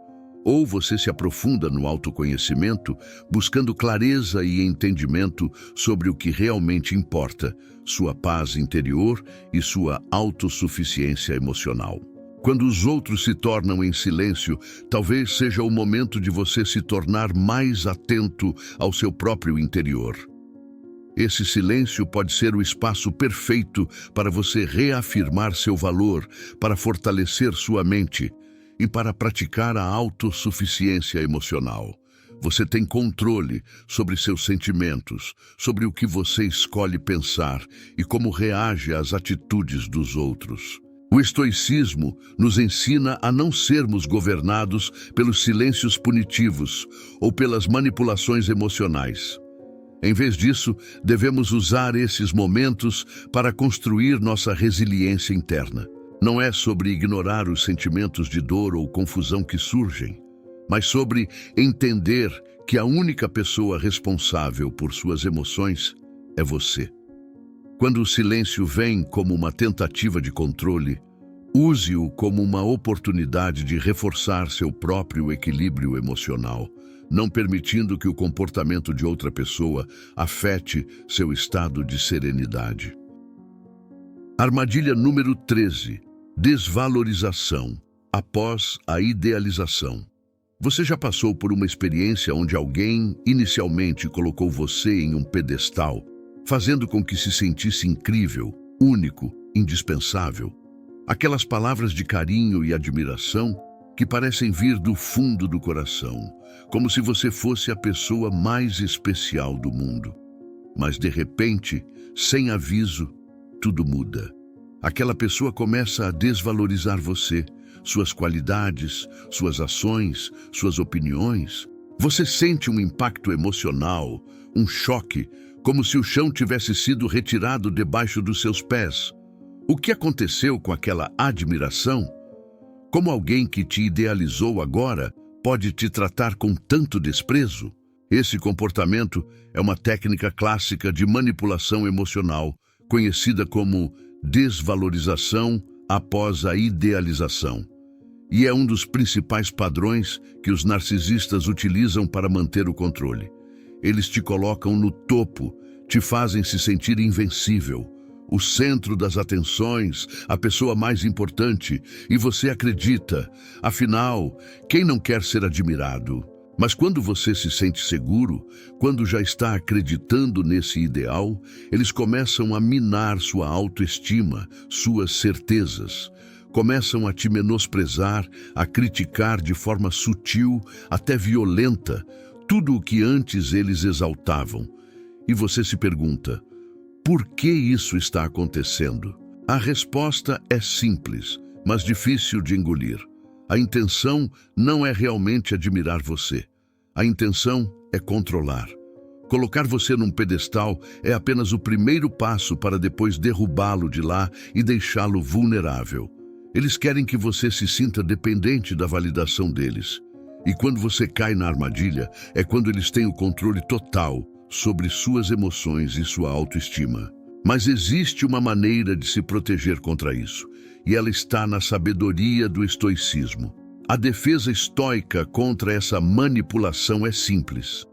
Ou você se aprofunda no autoconhecimento, buscando clareza e entendimento sobre o que realmente importa, sua paz interior e sua autossuficiência emocional? Quando os outros se tornam em silêncio, talvez seja o momento de você se tornar mais atento ao seu próprio interior. Esse silêncio pode ser o espaço perfeito para você reafirmar seu valor, para fortalecer sua mente e para praticar a autossuficiência emocional. Você tem controle sobre seus sentimentos, sobre o que você escolhe pensar e como reage às atitudes dos outros. O estoicismo nos ensina a não sermos governados pelos silêncios punitivos ou pelas manipulações emocionais. Em vez disso, devemos usar esses momentos para construir nossa resiliência interna. Não é sobre ignorar os sentimentos de dor ou confusão que surgem, mas sobre entender que a única pessoa responsável por suas emoções é você. Quando o silêncio vem como uma tentativa de controle, use-o como uma oportunidade de reforçar seu próprio equilíbrio emocional, não permitindo que o comportamento de outra pessoa afete seu estado de serenidade. Armadilha número 13. Desvalorização após a idealização. Você já passou por uma experiência onde alguém inicialmente colocou você em um pedestal, fazendo com que se sentisse incrível, único, indispensável? Aquelas palavras de carinho e admiração que parecem vir do fundo do coração, como se você fosse a pessoa mais especial do mundo. Mas de repente, sem aviso, tudo muda. Aquela pessoa começa a desvalorizar você, suas qualidades, suas ações, suas opiniões. Você sente um impacto emocional, um choque, como se o chão tivesse sido retirado debaixo dos seus pés. O que aconteceu com aquela admiração? Como alguém que te idealizou agora pode te tratar com tanto desprezo? Esse comportamento é uma técnica clássica de manipulação emocional, conhecida como desvalorização após a idealização. E é um dos principais padrões que os narcisistas utilizam para manter o controle. Eles te colocam no topo, te fazem se sentir invencível, o centro das atenções, a pessoa mais importante, e você acredita. Afinal, quem não quer ser admirado? Mas quando você se sente seguro, quando já está acreditando nesse ideal, eles começam a minar sua autoestima, suas certezas. Começam a te menosprezar, a criticar de forma sutil, até violenta, tudo o que antes eles exaltavam. E você se pergunta, por que isso está acontecendo? A resposta é simples, mas difícil de engolir. A intenção não é realmente admirar você. A intenção é controlar. Colocar você num pedestal é apenas o primeiro passo para depois derrubá-lo de lá e deixá-lo vulnerável. Eles querem que você se sinta dependente da validação deles. E quando você cai na armadilha, é quando eles têm o controle total sobre suas emoções e sua autoestima. Mas existe uma maneira de se proteger contra isso, e ela está na sabedoria do estoicismo. A defesa estoica contra essa manipulação é simples.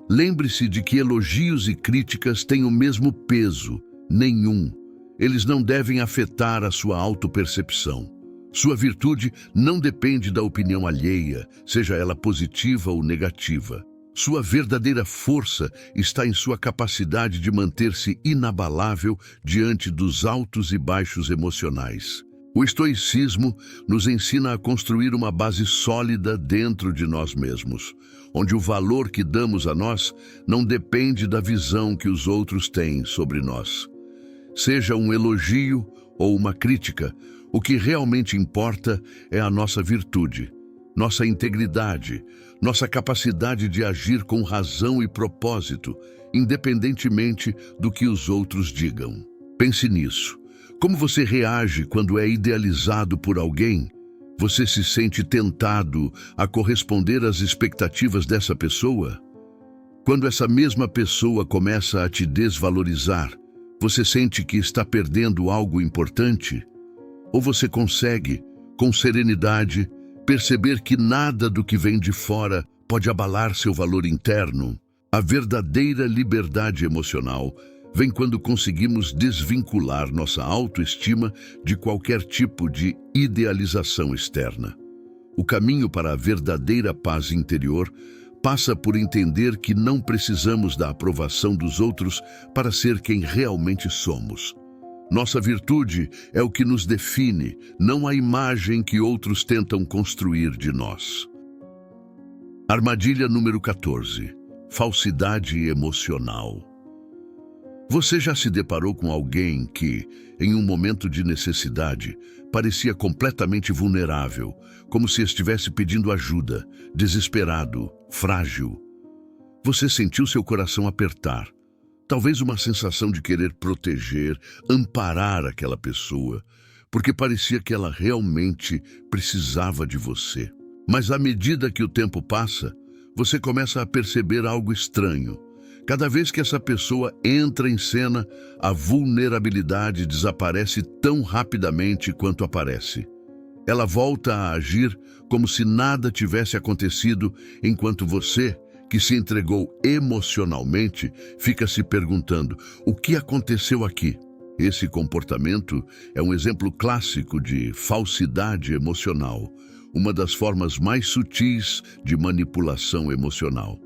Lembre-se de que elogios e críticas têm o mesmo peso, nenhum. Eles não devem afetar a sua autopercepção. Sua virtude não depende da opinião alheia, seja ela positiva ou negativa. Sua verdadeira força está em sua capacidade de manter-se inabalável diante dos altos e baixos emocionais. O estoicismo nos ensina a construir uma base sólida dentro de nós mesmos, onde o valor que damos a nós não depende da visão que os outros têm sobre nós. Seja um elogio ou uma crítica, o que realmente importa é a nossa virtude, nossa integridade, nossa capacidade de agir com razão e propósito, independentemente do que os outros digam. Pense nisso. Como você reage quando é idealizado por alguém? Você se sente tentado a corresponder às expectativas dessa pessoa? Quando essa mesma pessoa começa a te desvalorizar, você sente que está perdendo algo importante? Ou você consegue, com serenidade, perceber que nada do que vem de fora pode abalar seu valor interno? A verdadeira liberdade emocional vem quando conseguimos desvincular nossa autoestima de qualquer tipo de idealização externa. O caminho para a verdadeira paz interior passa por entender que não precisamos da aprovação dos outros para ser quem realmente somos. Nossa virtude é o que nos define, não a imagem que outros tentam construir de nós. Armadilha número 14. Falsidade emocional. Você já se deparou com alguém que, em um momento de necessidade, parecia completamente vulnerável, como se estivesse pedindo ajuda, desesperado, frágil? Você sentiu seu coração apertar, talvez uma sensação de querer proteger, amparar aquela pessoa, porque parecia que ela realmente precisava de você. Mas à medida que o tempo passa, você começa a perceber algo estranho. Cada vez que essa pessoa entra em cena, a vulnerabilidade desaparece tão rapidamente quanto aparece. Ela volta a agir como se nada tivesse acontecido, enquanto você, que se entregou emocionalmente, fica se perguntando: o que aconteceu aqui? Esse comportamento é um exemplo clássico de falsidade emocional, uma das formas mais sutis de manipulação emocional.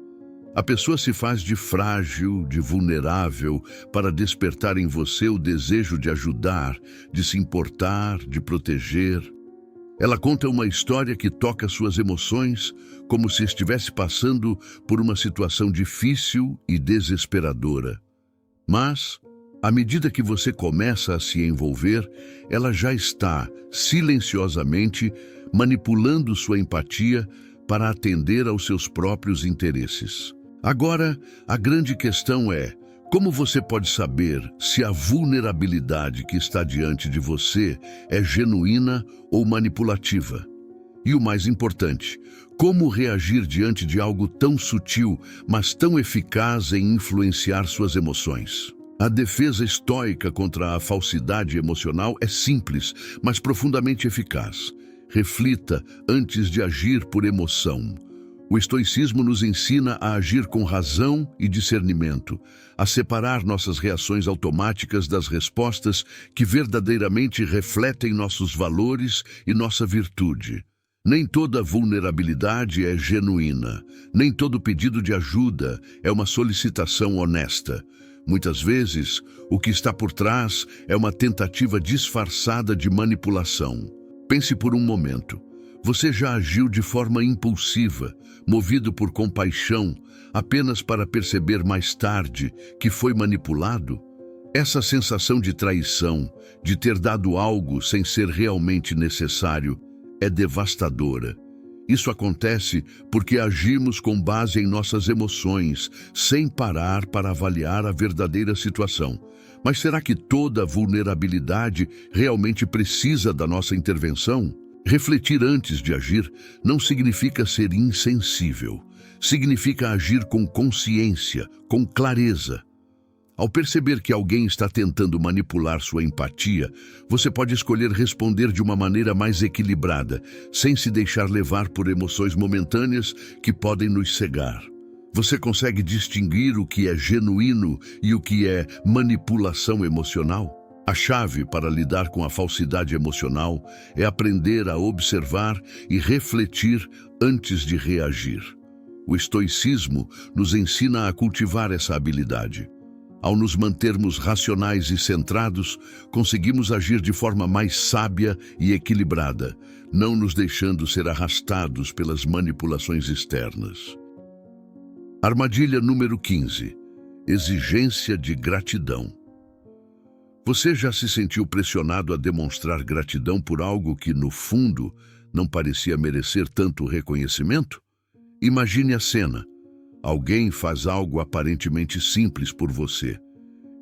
A pessoa se faz de frágil, de vulnerável, para despertar em você o desejo de ajudar, de se importar, de proteger. Ela conta uma história que toca suas emoções, como se estivesse passando por uma situação difícil e desesperadora. Mas, à medida que você começa a se envolver, ela já está, silenciosamente, manipulando sua empatia para atender aos seus próprios interesses. Agora, a grande questão é: como você pode saber se a vulnerabilidade que está diante de você é genuína ou manipulativa? E o mais importante, como reagir diante de algo tão sutil, mas tão eficaz em influenciar suas emoções? A defesa estoica contra a falsidade emocional é simples, mas profundamente eficaz. Reflita antes de agir por emoção. O estoicismo nos ensina a agir com razão e discernimento, a separar nossas reações automáticas das respostas que verdadeiramente refletem nossos valores e nossa virtude. Nem toda vulnerabilidade é genuína, nem todo pedido de ajuda é uma solicitação honesta. Muitas vezes, o que está por trás é uma tentativa disfarçada de manipulação. Pense por um momento. Você já agiu de forma impulsiva, movido por compaixão, apenas para perceber mais tarde que foi manipulado? Essa sensação de traição, de ter dado algo sem ser realmente necessário, é devastadora. Isso acontece porque agimos com base em nossas emoções, sem parar para avaliar a verdadeira situação. Mas será que toda vulnerabilidade realmente precisa da nossa intervenção? Refletir antes de agir não significa ser insensível. Significa agir com consciência, com clareza. Ao perceber que alguém está tentando manipular sua empatia, você pode escolher responder de uma maneira mais equilibrada, sem se deixar levar por emoções momentâneas que podem nos cegar. Você consegue distinguir o que é genuíno e o que é manipulação emocional? A chave para lidar com a falsidade emocional é aprender a observar e refletir antes de reagir. O estoicismo nos ensina a cultivar essa habilidade. Ao nos mantermos racionais e centrados, conseguimos agir de forma mais sábia e equilibrada, não nos deixando ser arrastados pelas manipulações externas. Armadilha número 15. Exigência de gratidão. Você já se sentiu pressionado a demonstrar gratidão por algo que, no fundo, não parecia merecer tanto reconhecimento? Imagine a cena. Alguém faz algo aparentemente simples por você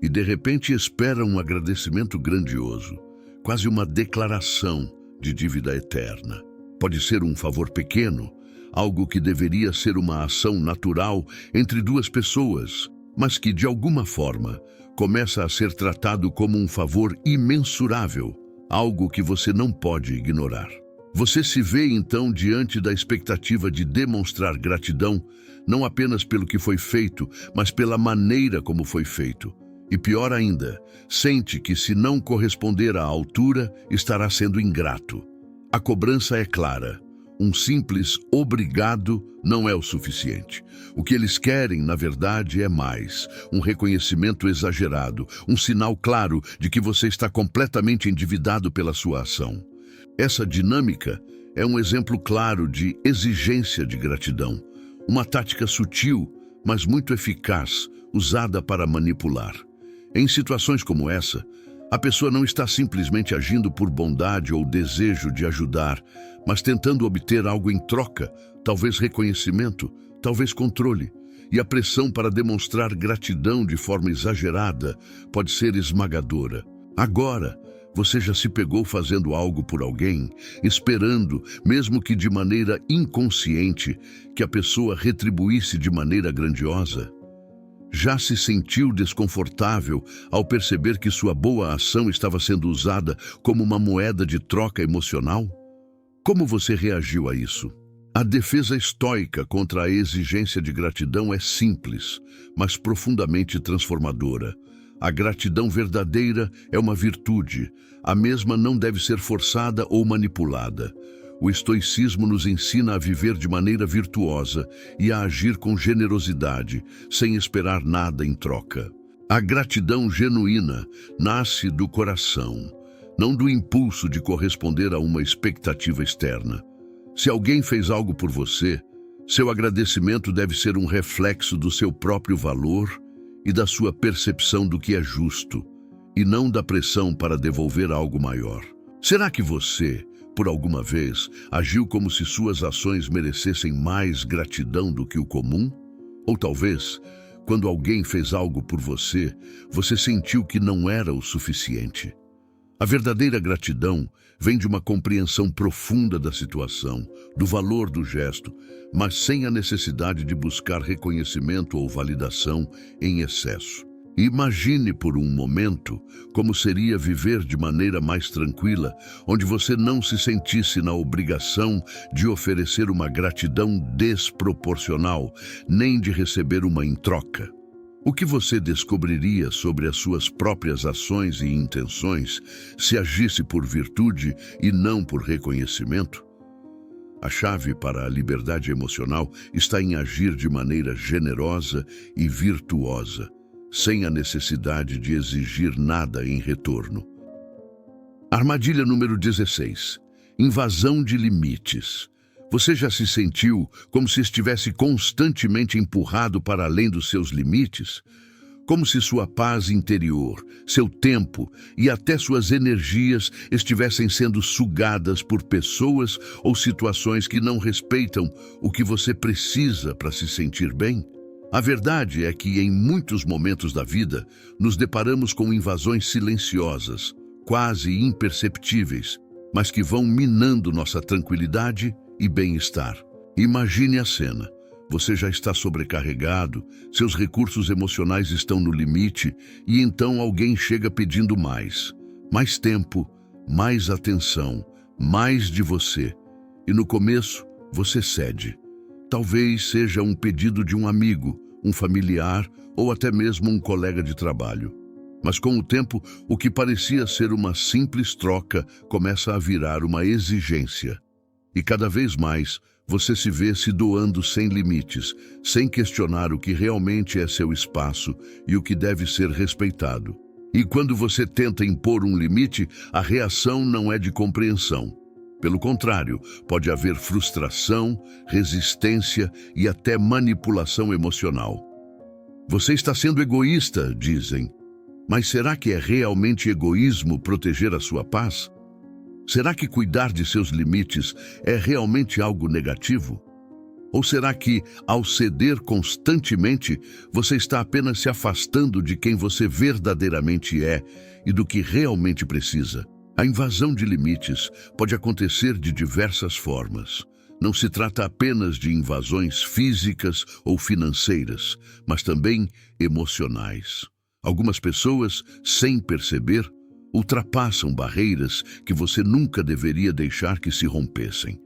e, de repente, espera um agradecimento grandioso, quase uma declaração de dívida eterna. Pode ser um favor pequeno, algo que deveria ser uma ação natural entre duas pessoas, mas que, de alguma forma, começa a ser tratado como um favor imensurável, algo que você não pode ignorar. Você se vê, então, diante da expectativa de demonstrar gratidão, não apenas pelo que foi feito, mas pela maneira como foi feito. E pior ainda, sente que, se não corresponder à altura, estará sendo ingrato. A cobrança é clara. Um simples obrigado não é o suficiente. O que eles querem, na verdade, é mais. Um reconhecimento exagerado, um sinal claro de que você está completamente endividado pela sua ação. Essa dinâmica é um exemplo claro de exigência de gratidão, uma tática sutil, mas muito eficaz, usada para manipular. Em situações como essa, a pessoa não está simplesmente agindo por bondade ou desejo de ajudar, mas tentando obter algo em troca, talvez reconhecimento, talvez controle. E a pressão para demonstrar gratidão de forma exagerada pode ser esmagadora. Agora, Você já se pegou fazendo algo por alguém, esperando, mesmo que de maneira inconsciente, que a pessoa retribuísse de maneira grandiosa? Já se sentiu desconfortável ao perceber que sua boa ação estava sendo usada como uma moeda de troca emocional? Como você reagiu a isso? A defesa estoica contra a exigência de gratidão é simples, mas profundamente transformadora. A gratidão verdadeira é uma virtude. A mesma não deve ser forçada ou manipulada. O estoicismo nos ensina a viver de maneira virtuosa e a agir com generosidade, sem esperar nada em troca. A gratidão genuína nasce do coração, não do impulso de corresponder a uma expectativa externa. Se alguém fez algo por você, seu agradecimento deve ser um reflexo do seu próprio valor e da sua percepção do que é justo, e não da pressão para devolver algo maior. Será que você, por alguma vez, agiu como se suas ações merecessem mais gratidão do que o comum? Ou talvez, quando alguém fez algo por você, você sentiu que não era o suficiente? A verdadeira gratidão vem de uma compreensão profunda da situação, do valor do gesto, mas sem a necessidade de buscar reconhecimento ou validação em excesso. Imagine por um momento como seria viver de maneira mais tranquila, onde você não se sentisse na obrigação de oferecer uma gratidão desproporcional, nem de receber uma em troca. O que você descobriria sobre as suas próprias ações e intenções se agisse por virtude e não por reconhecimento? A chave para a liberdade emocional está em agir de maneira generosa e virtuosa, sem a necessidade de exigir nada em retorno. Armadilha número 16. Invasão de limites. Você já se sentiu como se estivesse constantemente empurrado para além dos seus limites? Como se sua paz interior, seu tempo e até suas energias estivessem sendo sugadas por pessoas ou situações que não respeitam o que você precisa para se sentir bem? A verdade é que, em muitos momentos da vida, nos deparamos com invasões silenciosas, quase imperceptíveis, mas que vão minando nossa tranquilidade e bem-estar. Imagine a cena. Você já está sobrecarregado, seus recursos emocionais estão no limite e então alguém chega pedindo mais. Mais tempo, mais atenção, mais de você. E no começo, você cede. Talvez seja um pedido de um amigo, um familiar ou até mesmo um colega de trabalho. Mas com o tempo, o que parecia ser uma simples troca começa a virar uma exigência. E cada vez mais, você se vê se doando sem limites, sem questionar o que realmente é seu espaço e o que deve ser respeitado. E quando você tenta impor um limite, a reação não é de compreensão. Pelo contrário, pode haver frustração, resistência e até manipulação emocional. Você está sendo egoísta, dizem. Mas será que é realmente egoísmo proteger a sua paz? Será que cuidar de seus limites é realmente algo negativo? Ou será que, ao ceder constantemente, você está apenas se afastando de quem você verdadeiramente é e do que realmente precisa? A invasão de limites pode acontecer de diversas formas. Não se trata apenas de invasões físicas ou financeiras, mas também emocionais. Algumas pessoas, sem perceber, ultrapassam barreiras que você nunca deveria deixar que se rompessem.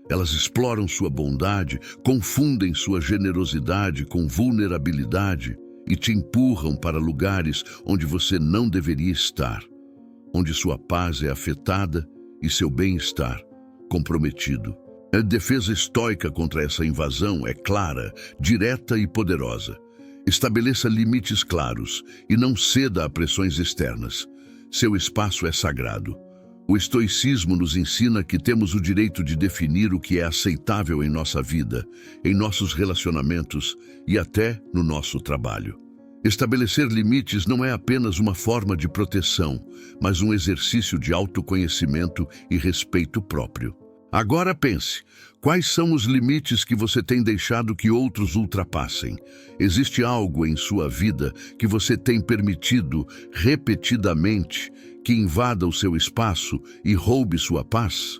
Elas exploram sua bondade, confundem sua generosidade com vulnerabilidade e te empurram para lugares onde você não deveria estar, onde sua paz é afetada e seu bem-estar comprometido. A defesa estoica contra essa invasão é clara, direta e poderosa. Estabeleça limites claros e não ceda a pressões externas. Seu espaço é sagrado. O estoicismo nos ensina que temos o direito de definir o que é aceitável em nossa vida, em nossos relacionamentos e até no nosso trabalho. Estabelecer limites não é apenas uma forma de proteção, mas um exercício de autoconhecimento e respeito próprio. Agora pense, quais são os limites que você tem deixado que outros ultrapassem? Existe algo em sua vida que você tem permitido repetidamente que invada o seu espaço e roube sua paz?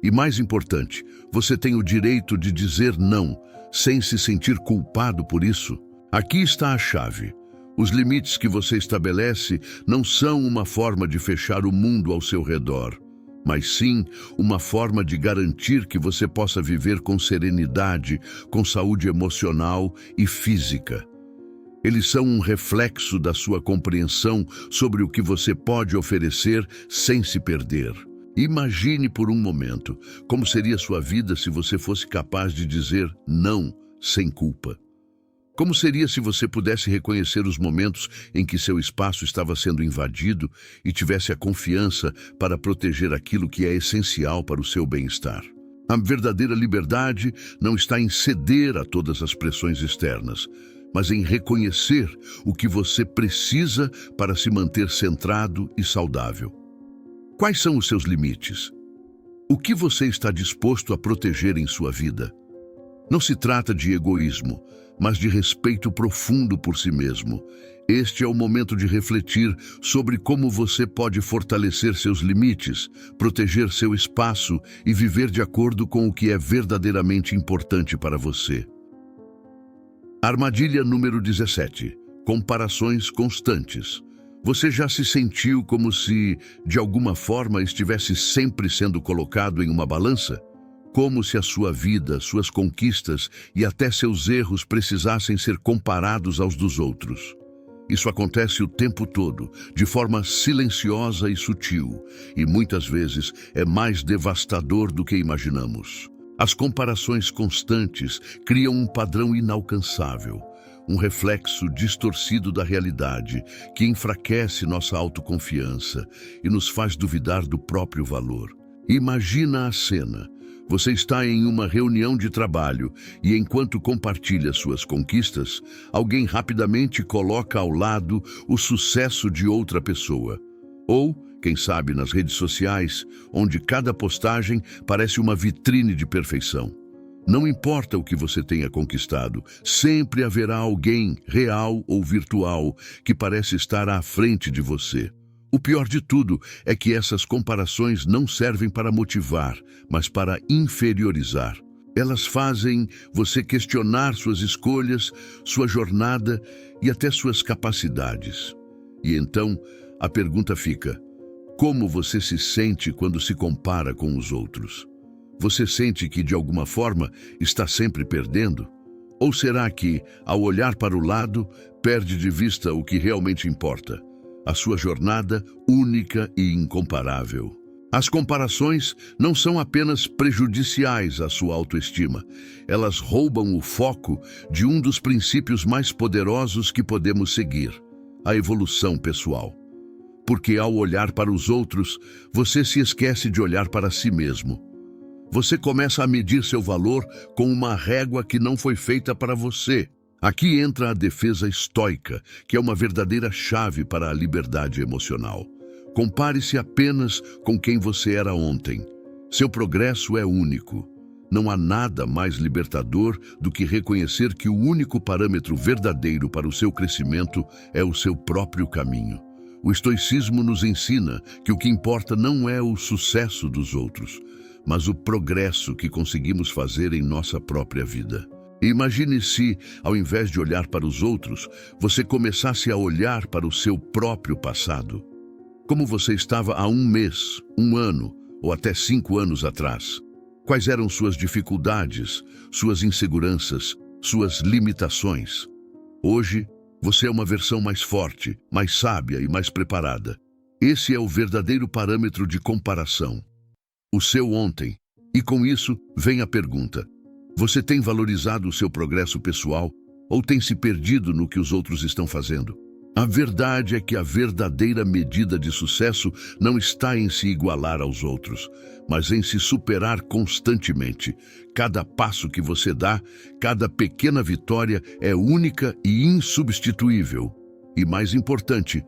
E mais importante, você tem o direito de dizer não, sem se sentir culpado por isso? Aqui está a chave. Os limites que você estabelece não são uma forma de fechar o mundo ao seu redor, mas sim uma forma de garantir que você possa viver com serenidade, com saúde emocional e física. Eles são um reflexo da sua compreensão sobre o que você pode oferecer sem se perder. Imagine por um momento como seria sua vida se você fosse capaz de dizer não sem culpa. Como seria se você pudesse reconhecer os momentos em que seu espaço estava sendo invadido e tivesse a confiança para proteger aquilo que é essencial para o seu bem-estar? A verdadeira liberdade não está em ceder a todas as pressões externas, mas em reconhecer o que você precisa para se manter centrado e saudável. Quais são os seus limites? O que você está disposto a proteger em sua vida? Não se trata de egoísmo, mas de respeito profundo por si mesmo. Este é o momento de refletir sobre como você pode fortalecer seus limites, proteger seu espaço e viver de acordo com o que é verdadeiramente importante para você. Armadilha número 17. Comparações constantes. Você já se sentiu como se, de alguma forma, estivesse sempre sendo colocado em uma balança? Como se a sua vida, suas conquistas e até seus erros precisassem ser comparados aos dos outros. Isso acontece o tempo todo, de forma silenciosa e sutil, e muitas vezes é mais devastador do que imaginamos. As comparações constantes criam um padrão inalcançável, um reflexo distorcido da realidade que enfraquece nossa autoconfiança e nos faz duvidar do próprio valor. Imagina a cena. Você está em uma reunião de trabalho e, enquanto compartilha suas conquistas, alguém rapidamente coloca ao lado o sucesso de outra pessoa. Ou, quem sabe, nas redes sociais, onde cada postagem parece uma vitrine de perfeição. Não importa o que você tenha conquistado, sempre haverá alguém, real ou virtual, que parece estar à frente de você. O pior de tudo é que essas comparações não servem para motivar, mas para inferiorizar. Elas fazem você questionar suas escolhas, sua jornada e até suas capacidades. E então, a pergunta fica: como você se sente quando se compara com os outros? Você sente que, de alguma forma, está sempre perdendo? Ou será que, ao olhar para o lado, perde de vista o que realmente importa? A sua jornada única e incomparável. As comparações não são apenas prejudiciais à sua autoestima. Elas roubam o foco de um dos princípios mais poderosos que podemos seguir: a evolução pessoal. Porque ao olhar para os outros, você se esquece de olhar para si mesmo. Você começa a medir seu valor com uma régua que não foi feita para você. Aqui entra a defesa estoica, que é uma verdadeira chave para a liberdade emocional. Compare-se apenas com quem você era ontem. Seu progresso é único. Não há nada mais libertador do que reconhecer que o único parâmetro verdadeiro para o seu crescimento é o seu próprio caminho. O estoicismo nos ensina que o que importa não é o sucesso dos outros, mas o progresso que conseguimos fazer em nossa própria vida. Imagine se, ao invés de olhar para os outros, você começasse a olhar para o seu próprio passado. Como você estava há um mês, um ano ou até 5 anos atrás? Quais eram suas dificuldades, suas inseguranças, suas limitações? Hoje, você é uma versão mais forte, mais sábia e mais preparada. Esse é o verdadeiro parâmetro de comparação. O seu ontem. E com isso, vem a pergunta: você tem valorizado o seu progresso pessoal ou tem se perdido no que os outros estão fazendo? A verdade é que a verdadeira medida de sucesso não está em se igualar aos outros, mas em se superar constantemente. Cada passo que você dá, cada pequena vitória é única e insubstituível. E mais importante,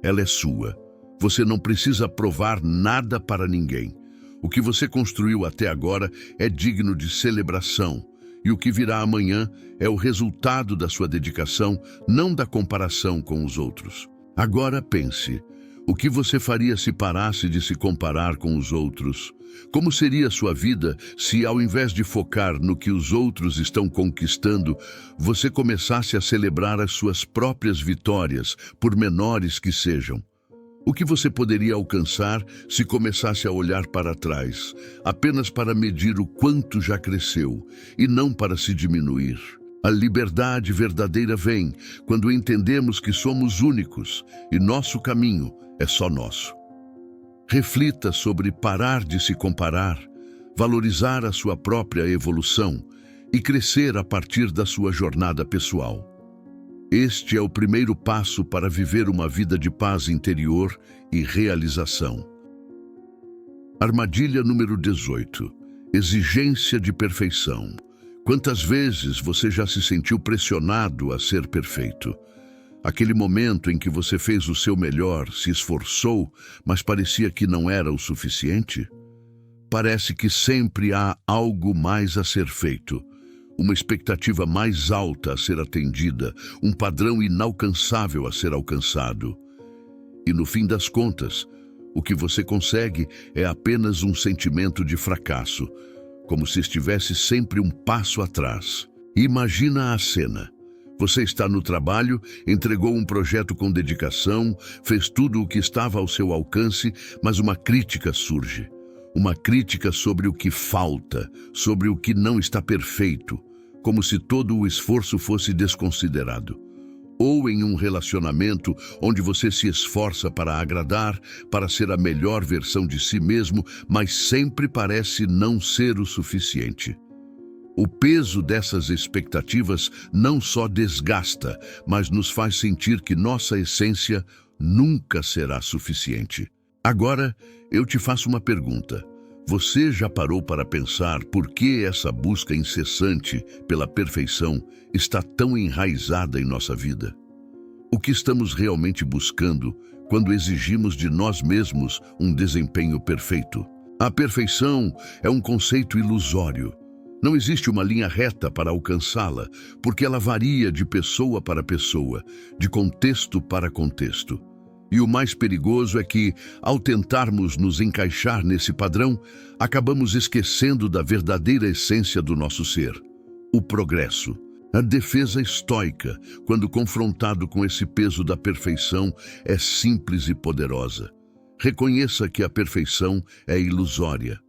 ela é sua. Você não precisa provar nada para ninguém. O que você construiu até agora é digno de celebração, e o que virá amanhã é o resultado da sua dedicação, não da comparação com os outros. Agora pense, O que você faria se parasse de se comparar com os outros? Como seria sua vida se, ao invés de focar no que os outros estão conquistando, você começasse a celebrar as suas próprias vitórias, por menores que sejam? O que você poderia alcançar se começasse a olhar para trás, apenas para medir o quanto já cresceu, e não para se diminuir? A liberdade verdadeira vem quando entendemos que somos únicos e nosso caminho é só nosso. Reflita sobre parar de se comparar, valorizar a sua própria evolução e crescer a partir da sua jornada pessoal. Este é o primeiro passo para viver uma vida de paz interior e realização. Armadilha número 18. Exigência de perfeição. Quantas vezes você já se sentiu pressionado a ser perfeito? Aquele momento em que você fez o seu melhor, se esforçou, mas parecia que não era o suficiente? Parece que sempre há algo mais a ser feito, uma expectativa mais alta a ser atendida, um padrão inalcançável a ser alcançado. E no fim das contas, o que você consegue é apenas um sentimento de fracasso, como se estivesse sempre um passo atrás. Imagina a cena. Você está no trabalho, entregou um projeto com dedicação, fez tudo o que estava ao seu alcance, mas uma crítica surge. Uma crítica sobre o que falta, sobre o que não está perfeito, como se todo o esforço fosse desconsiderado. Ou em um relacionamento onde você se esforça para agradar, para ser a melhor versão de si mesmo, mas sempre parece não ser o suficiente. O peso dessas expectativas não só desgasta, mas nos faz sentir que nossa essência nunca será suficiente. Agora, eu te faço uma pergunta. Você já parou para pensar por que essa busca incessante pela perfeição está tão enraizada em nossa vida? O que estamos realmente buscando quando exigimos de nós mesmos um desempenho perfeito? A perfeição é um conceito ilusório. Não existe uma linha reta para alcançá-la, porque ela varia de pessoa para pessoa, de contexto para contexto. E o mais perigoso é que, ao tentarmos nos encaixar nesse padrão, acabamos esquecendo da verdadeira essência do nosso ser, o progresso. A defesa estoica, quando confrontado com esse peso da perfeição, é simples e poderosa. Reconheça que a perfeição é ilusória.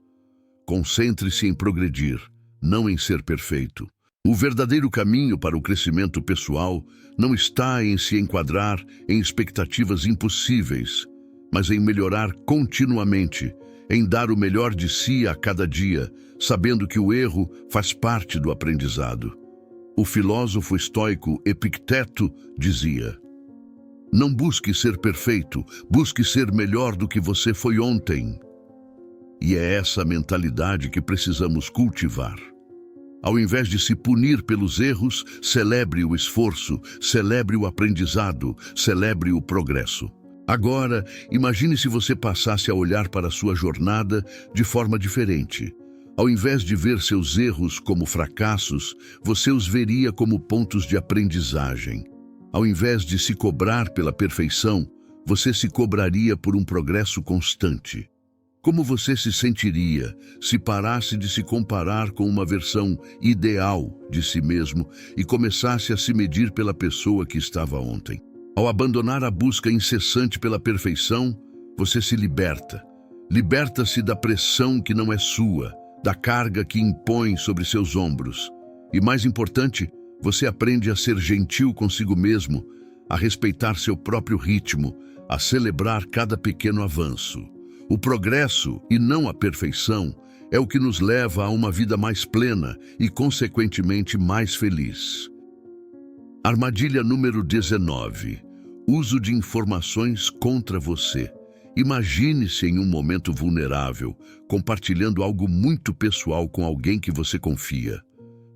Concentre-se em progredir, não em ser perfeito. O verdadeiro caminho para o crescimento pessoal não está em se enquadrar em expectativas impossíveis, mas em melhorar continuamente, em dar o melhor de si a cada dia, sabendo que o erro faz parte do aprendizado. O filósofo estoico Epicteto dizia: "Não busque ser perfeito, busque ser melhor do que você foi ontem." E é essa mentalidade que precisamos cultivar. Ao invés de se punir pelos erros, celebre o esforço, celebre o aprendizado, celebre o progresso. Agora, imagine se você passasse a olhar para a sua jornada de forma diferente. Ao invés de ver seus erros como fracassos, você os veria como pontos de aprendizagem. Ao invés de se cobrar pela perfeição, você se cobraria por um progresso constante. Como você se sentiria se parasse de se comparar com uma versão ideal de si mesmo e começasse a se medir pela pessoa que estava ontem? Ao abandonar a busca incessante pela perfeição, você se liberta. Liberta-se da pressão que não é sua, da carga que impõe sobre seus ombros. E mais importante, você aprende a ser gentil consigo mesmo, a respeitar seu próprio ritmo, a celebrar cada pequeno avanço. O progresso, e não a perfeição, é o que nos leva a uma vida mais plena e, consequentemente, mais feliz. Armadilha número 19. Uso de informações contra você. Imagine-se em um momento vulnerável, compartilhando algo muito pessoal com alguém que você confia.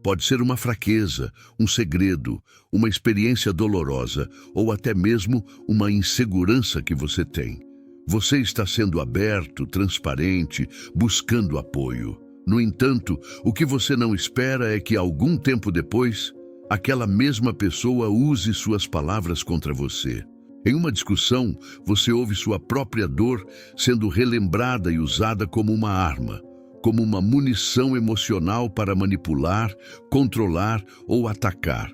Pode ser uma fraqueza, um segredo, uma experiência dolorosa ou até mesmo uma insegurança que você tem. Você está sendo aberto, transparente, buscando apoio. No entanto, o que você não espera é que algum tempo depois, aquela mesma pessoa use suas palavras contra você. Em uma discussão, você ouve sua própria dor sendo relembrada e usada como uma arma, como uma munição emocional para manipular, controlar ou atacar.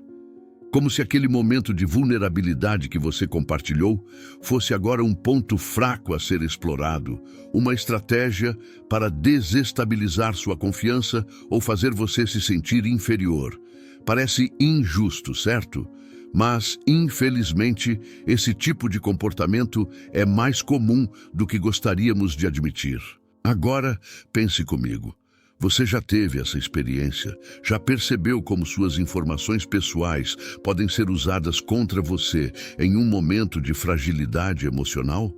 Como se aquele momento de vulnerabilidade que você compartilhou fosse agora um ponto fraco a ser explorado, uma estratégia para desestabilizar sua confiança ou fazer você se sentir inferior. Parece injusto, certo? Mas, infelizmente, esse tipo de comportamento é mais comum do que gostaríamos de admitir. Agora, pense comigo. Você já teve essa experiência? Já percebeu como suas informações pessoais podem ser usadas contra você em um momento de fragilidade emocional?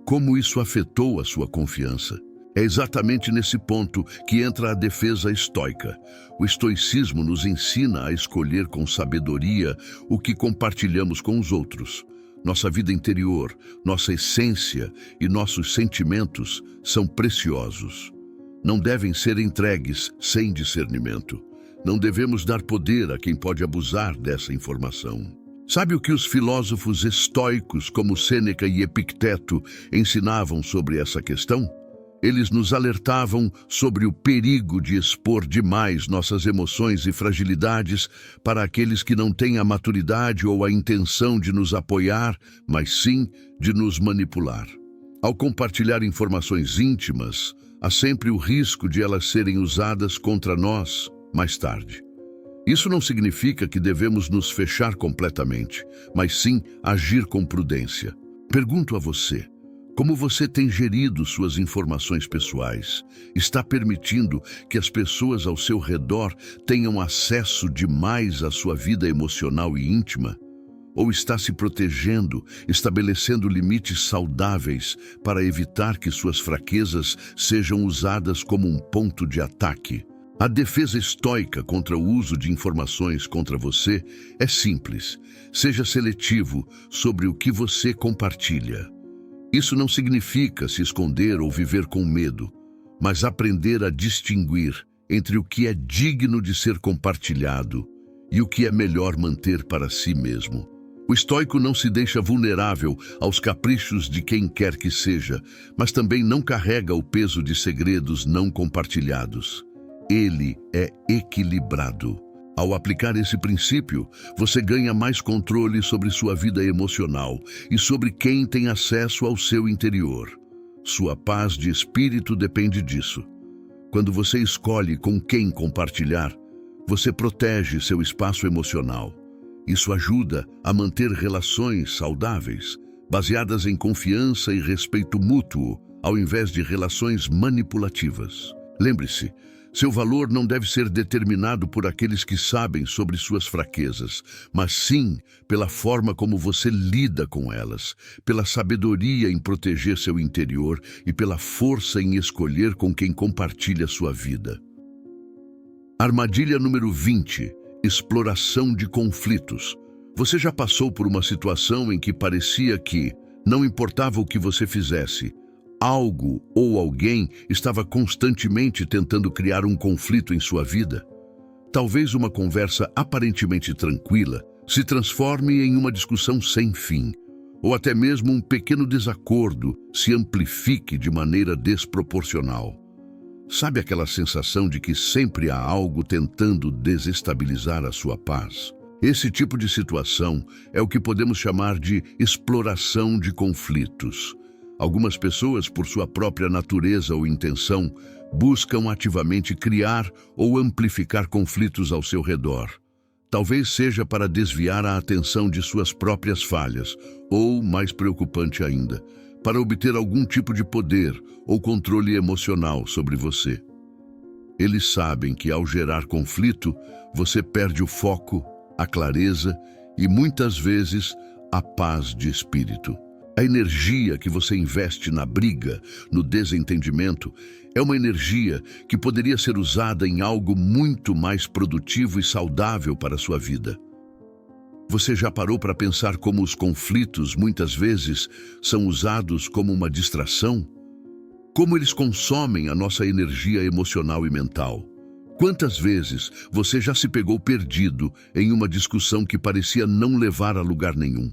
Como isso afetou a sua confiança? É exatamente nesse ponto que entra a defesa estoica. O estoicismo nos ensina a escolher com sabedoria o que compartilhamos com os outros. Nossa vida interior, nossa essência e nossos sentimentos são preciosos. Não devem ser entregues sem discernimento. Não devemos dar poder a quem pode abusar dessa informação. Sabe o que os filósofos estoicos como Sêneca e Epicteto ensinavam sobre essa questão? Eles nos alertavam sobre o perigo de expor demais nossas emoções e fragilidades para aqueles que não têm a maturidade ou a intenção de nos apoiar, mas sim de nos manipular. Ao compartilhar informações íntimas, há sempre o risco de elas serem usadas contra nós mais tarde. Isso não significa que devemos nos fechar completamente, mas sim agir com prudência. Pergunto a você: como você tem gerido suas informações pessoais? Está permitindo que as pessoas ao seu redor tenham acesso demais à sua vida emocional e íntima? Ou está se protegendo, estabelecendo limites saudáveis para evitar que suas fraquezas sejam usadas como um ponto de ataque? A defesa estoica contra o uso de informações contra você é simples. Seja seletivo sobre o que você compartilha. Isso não significa se esconder ou viver com medo, mas aprender a distinguir entre o que é digno de ser compartilhado e o que é melhor manter para si mesmo. O estoico não se deixa vulnerável aos caprichos de quem quer que seja, mas também não carrega o peso de segredos não compartilhados. Ele é equilibrado. Ao aplicar esse princípio, você ganha mais controle sobre sua vida emocional e sobre quem tem acesso ao seu interior. Sua paz de espírito depende disso. Quando você escolhe com quem compartilhar, você protege seu espaço emocional. Isso ajuda a manter relações saudáveis, baseadas em confiança e respeito mútuo, ao invés de relações manipulativas. Lembre-se, seu valor não deve ser determinado por aqueles que sabem sobre suas fraquezas, mas sim pela forma como você lida com elas, pela sabedoria em proteger seu interior e pela força em escolher com quem compartilha sua vida. Armadilha número 20. Exploração de conflitos. Você já passou por uma situação em que parecia que, não importava o que você fizesse, algo ou alguém estava constantemente tentando criar um conflito em sua vida? Talvez uma conversa aparentemente tranquila se transforme em uma discussão sem fim, ou até mesmo um pequeno desacordo se amplifique de maneira desproporcional. Sabe aquela sensação de que sempre há algo tentando desestabilizar a sua paz? Esse tipo de situação é o que podemos chamar de exploração de conflitos. Algumas pessoas, por sua própria natureza ou intenção, buscam ativamente criar ou amplificar conflitos ao seu redor. Talvez seja para desviar a atenção de suas próprias falhas, ou, mais preocupante ainda, para obter algum tipo de poder ou controle emocional sobre você. Eles sabem que ao gerar conflito, você perde o foco, a clareza e, muitas vezes, a paz de espírito. A energia que você investe na briga, no desentendimento, é uma energia que poderia ser usada em algo muito mais produtivo e saudável para a sua vida. Você já parou para pensar como os conflitos, muitas vezes, são usados como uma distração? Como eles consomem a nossa energia emocional e mental? Quantas vezes você já se pegou perdido em uma discussão que parecia não levar a lugar nenhum?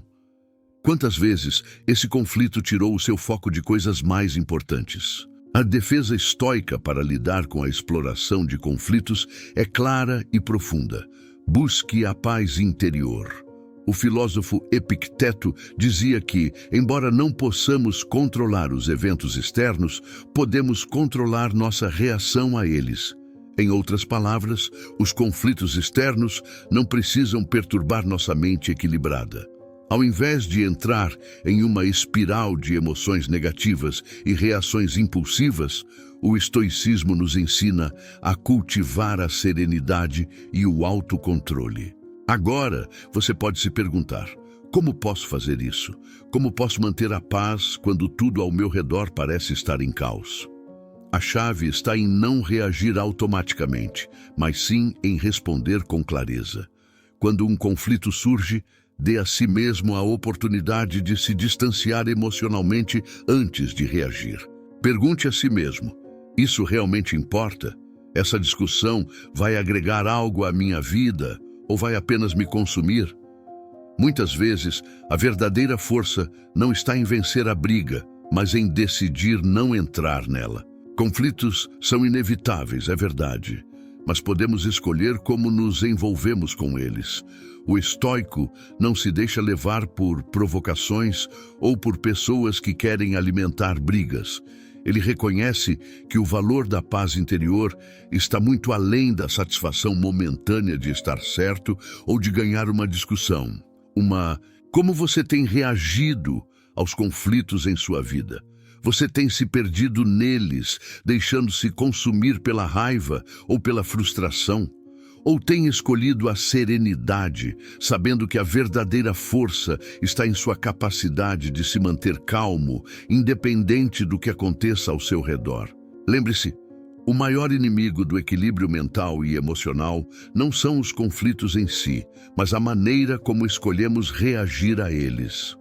Quantas vezes esse conflito tirou o seu foco de coisas mais importantes? A defesa estoica para lidar com a exploração de conflitos é clara e profunda. Busque a paz interior. O filósofo Epicteto dizia que, embora não possamos controlar os eventos externos, podemos controlar nossa reação a eles. Em outras palavras, os conflitos externos não precisam perturbar nossa mente equilibrada. Ao invés de entrar em uma espiral de emoções negativas e reações impulsivas, o estoicismo nos ensina a cultivar a serenidade e o autocontrole. Agora, você pode se perguntar: como posso fazer isso? Como posso manter a paz quando tudo ao meu redor parece estar em caos? A chave está em não reagir automaticamente, mas sim em responder com clareza. Quando um conflito surge, dê a si mesmo a oportunidade de se distanciar emocionalmente antes de reagir. Pergunte a si mesmo: isso realmente importa? Essa discussão vai agregar algo à minha vida ou vai apenas me consumir? Muitas vezes, a verdadeira força não está em vencer a briga, mas em decidir não entrar nela. Conflitos são inevitáveis, é verdade, mas podemos escolher como nos envolvemos com eles. O estoico não se deixa levar por provocações ou por pessoas que querem alimentar brigas. Ele reconhece que o valor da paz interior está muito além da satisfação momentânea de estar certo ou de ganhar uma discussão. Como você tem reagido aos conflitos em sua vida? Você tem se perdido neles, deixando-se consumir pela raiva ou pela frustração? Ou tem escolhido a serenidade, sabendo que a verdadeira força está em sua capacidade de se manter calmo, independente do que aconteça ao seu redor? Lembre-se, o maior inimigo do equilíbrio mental e emocional não são os conflitos em si, mas a maneira como escolhemos reagir a eles.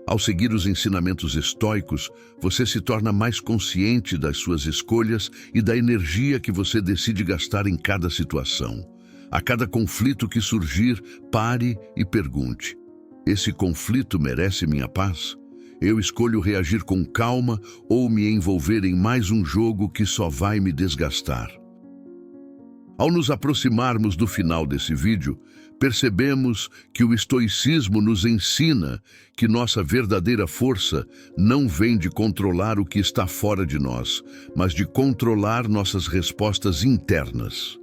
Ao seguir os ensinamentos estoicos, você se torna mais consciente das suas escolhas e da energia que você decide gastar em cada situação. A cada conflito que surgir, pare e pergunte: esse conflito merece minha paz? Eu escolho reagir com calma ou me envolver em mais um jogo que só vai me desgastar? Ao nos aproximarmos do final desse vídeo, percebemos que o estoicismo nos ensina que nossa verdadeira força não vem de controlar o que está fora de nós, mas de controlar nossas respostas internas.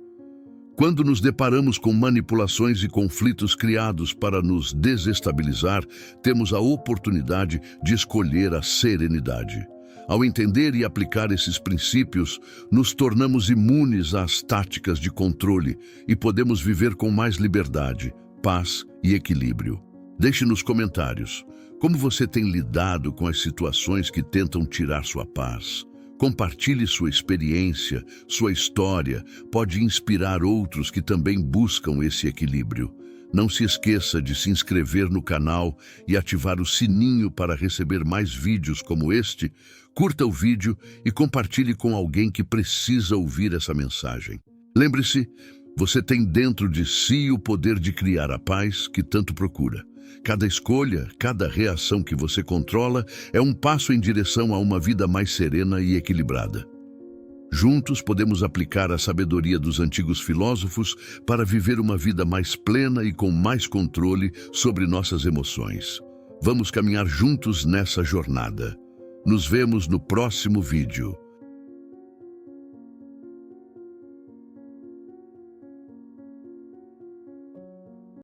Quando nos deparamos com manipulações e conflitos criados para nos desestabilizar, temos a oportunidade de escolher a serenidade. Ao entender e aplicar esses princípios, nos tornamos imunes às táticas de controle e podemos viver com mais liberdade, paz e equilíbrio. Deixe nos comentários como você tem lidado com as situações que tentam tirar sua paz. Compartilhe sua experiência, sua história, pode inspirar outros que também buscam esse equilíbrio. Não se esqueça de se inscrever no canal e ativar o sininho para receber mais vídeos como este. Curta o vídeo e compartilhe com alguém que precisa ouvir essa mensagem. Lembre-se, você tem dentro de si o poder de criar a paz que tanto procura. Cada escolha, cada reação que você controla é um passo em direção a uma vida mais serena e equilibrada. Juntos podemos aplicar a sabedoria dos antigos filósofos para viver uma vida mais plena e com mais controle sobre nossas emoções. Vamos caminhar juntos nessa jornada. Nos vemos no próximo vídeo.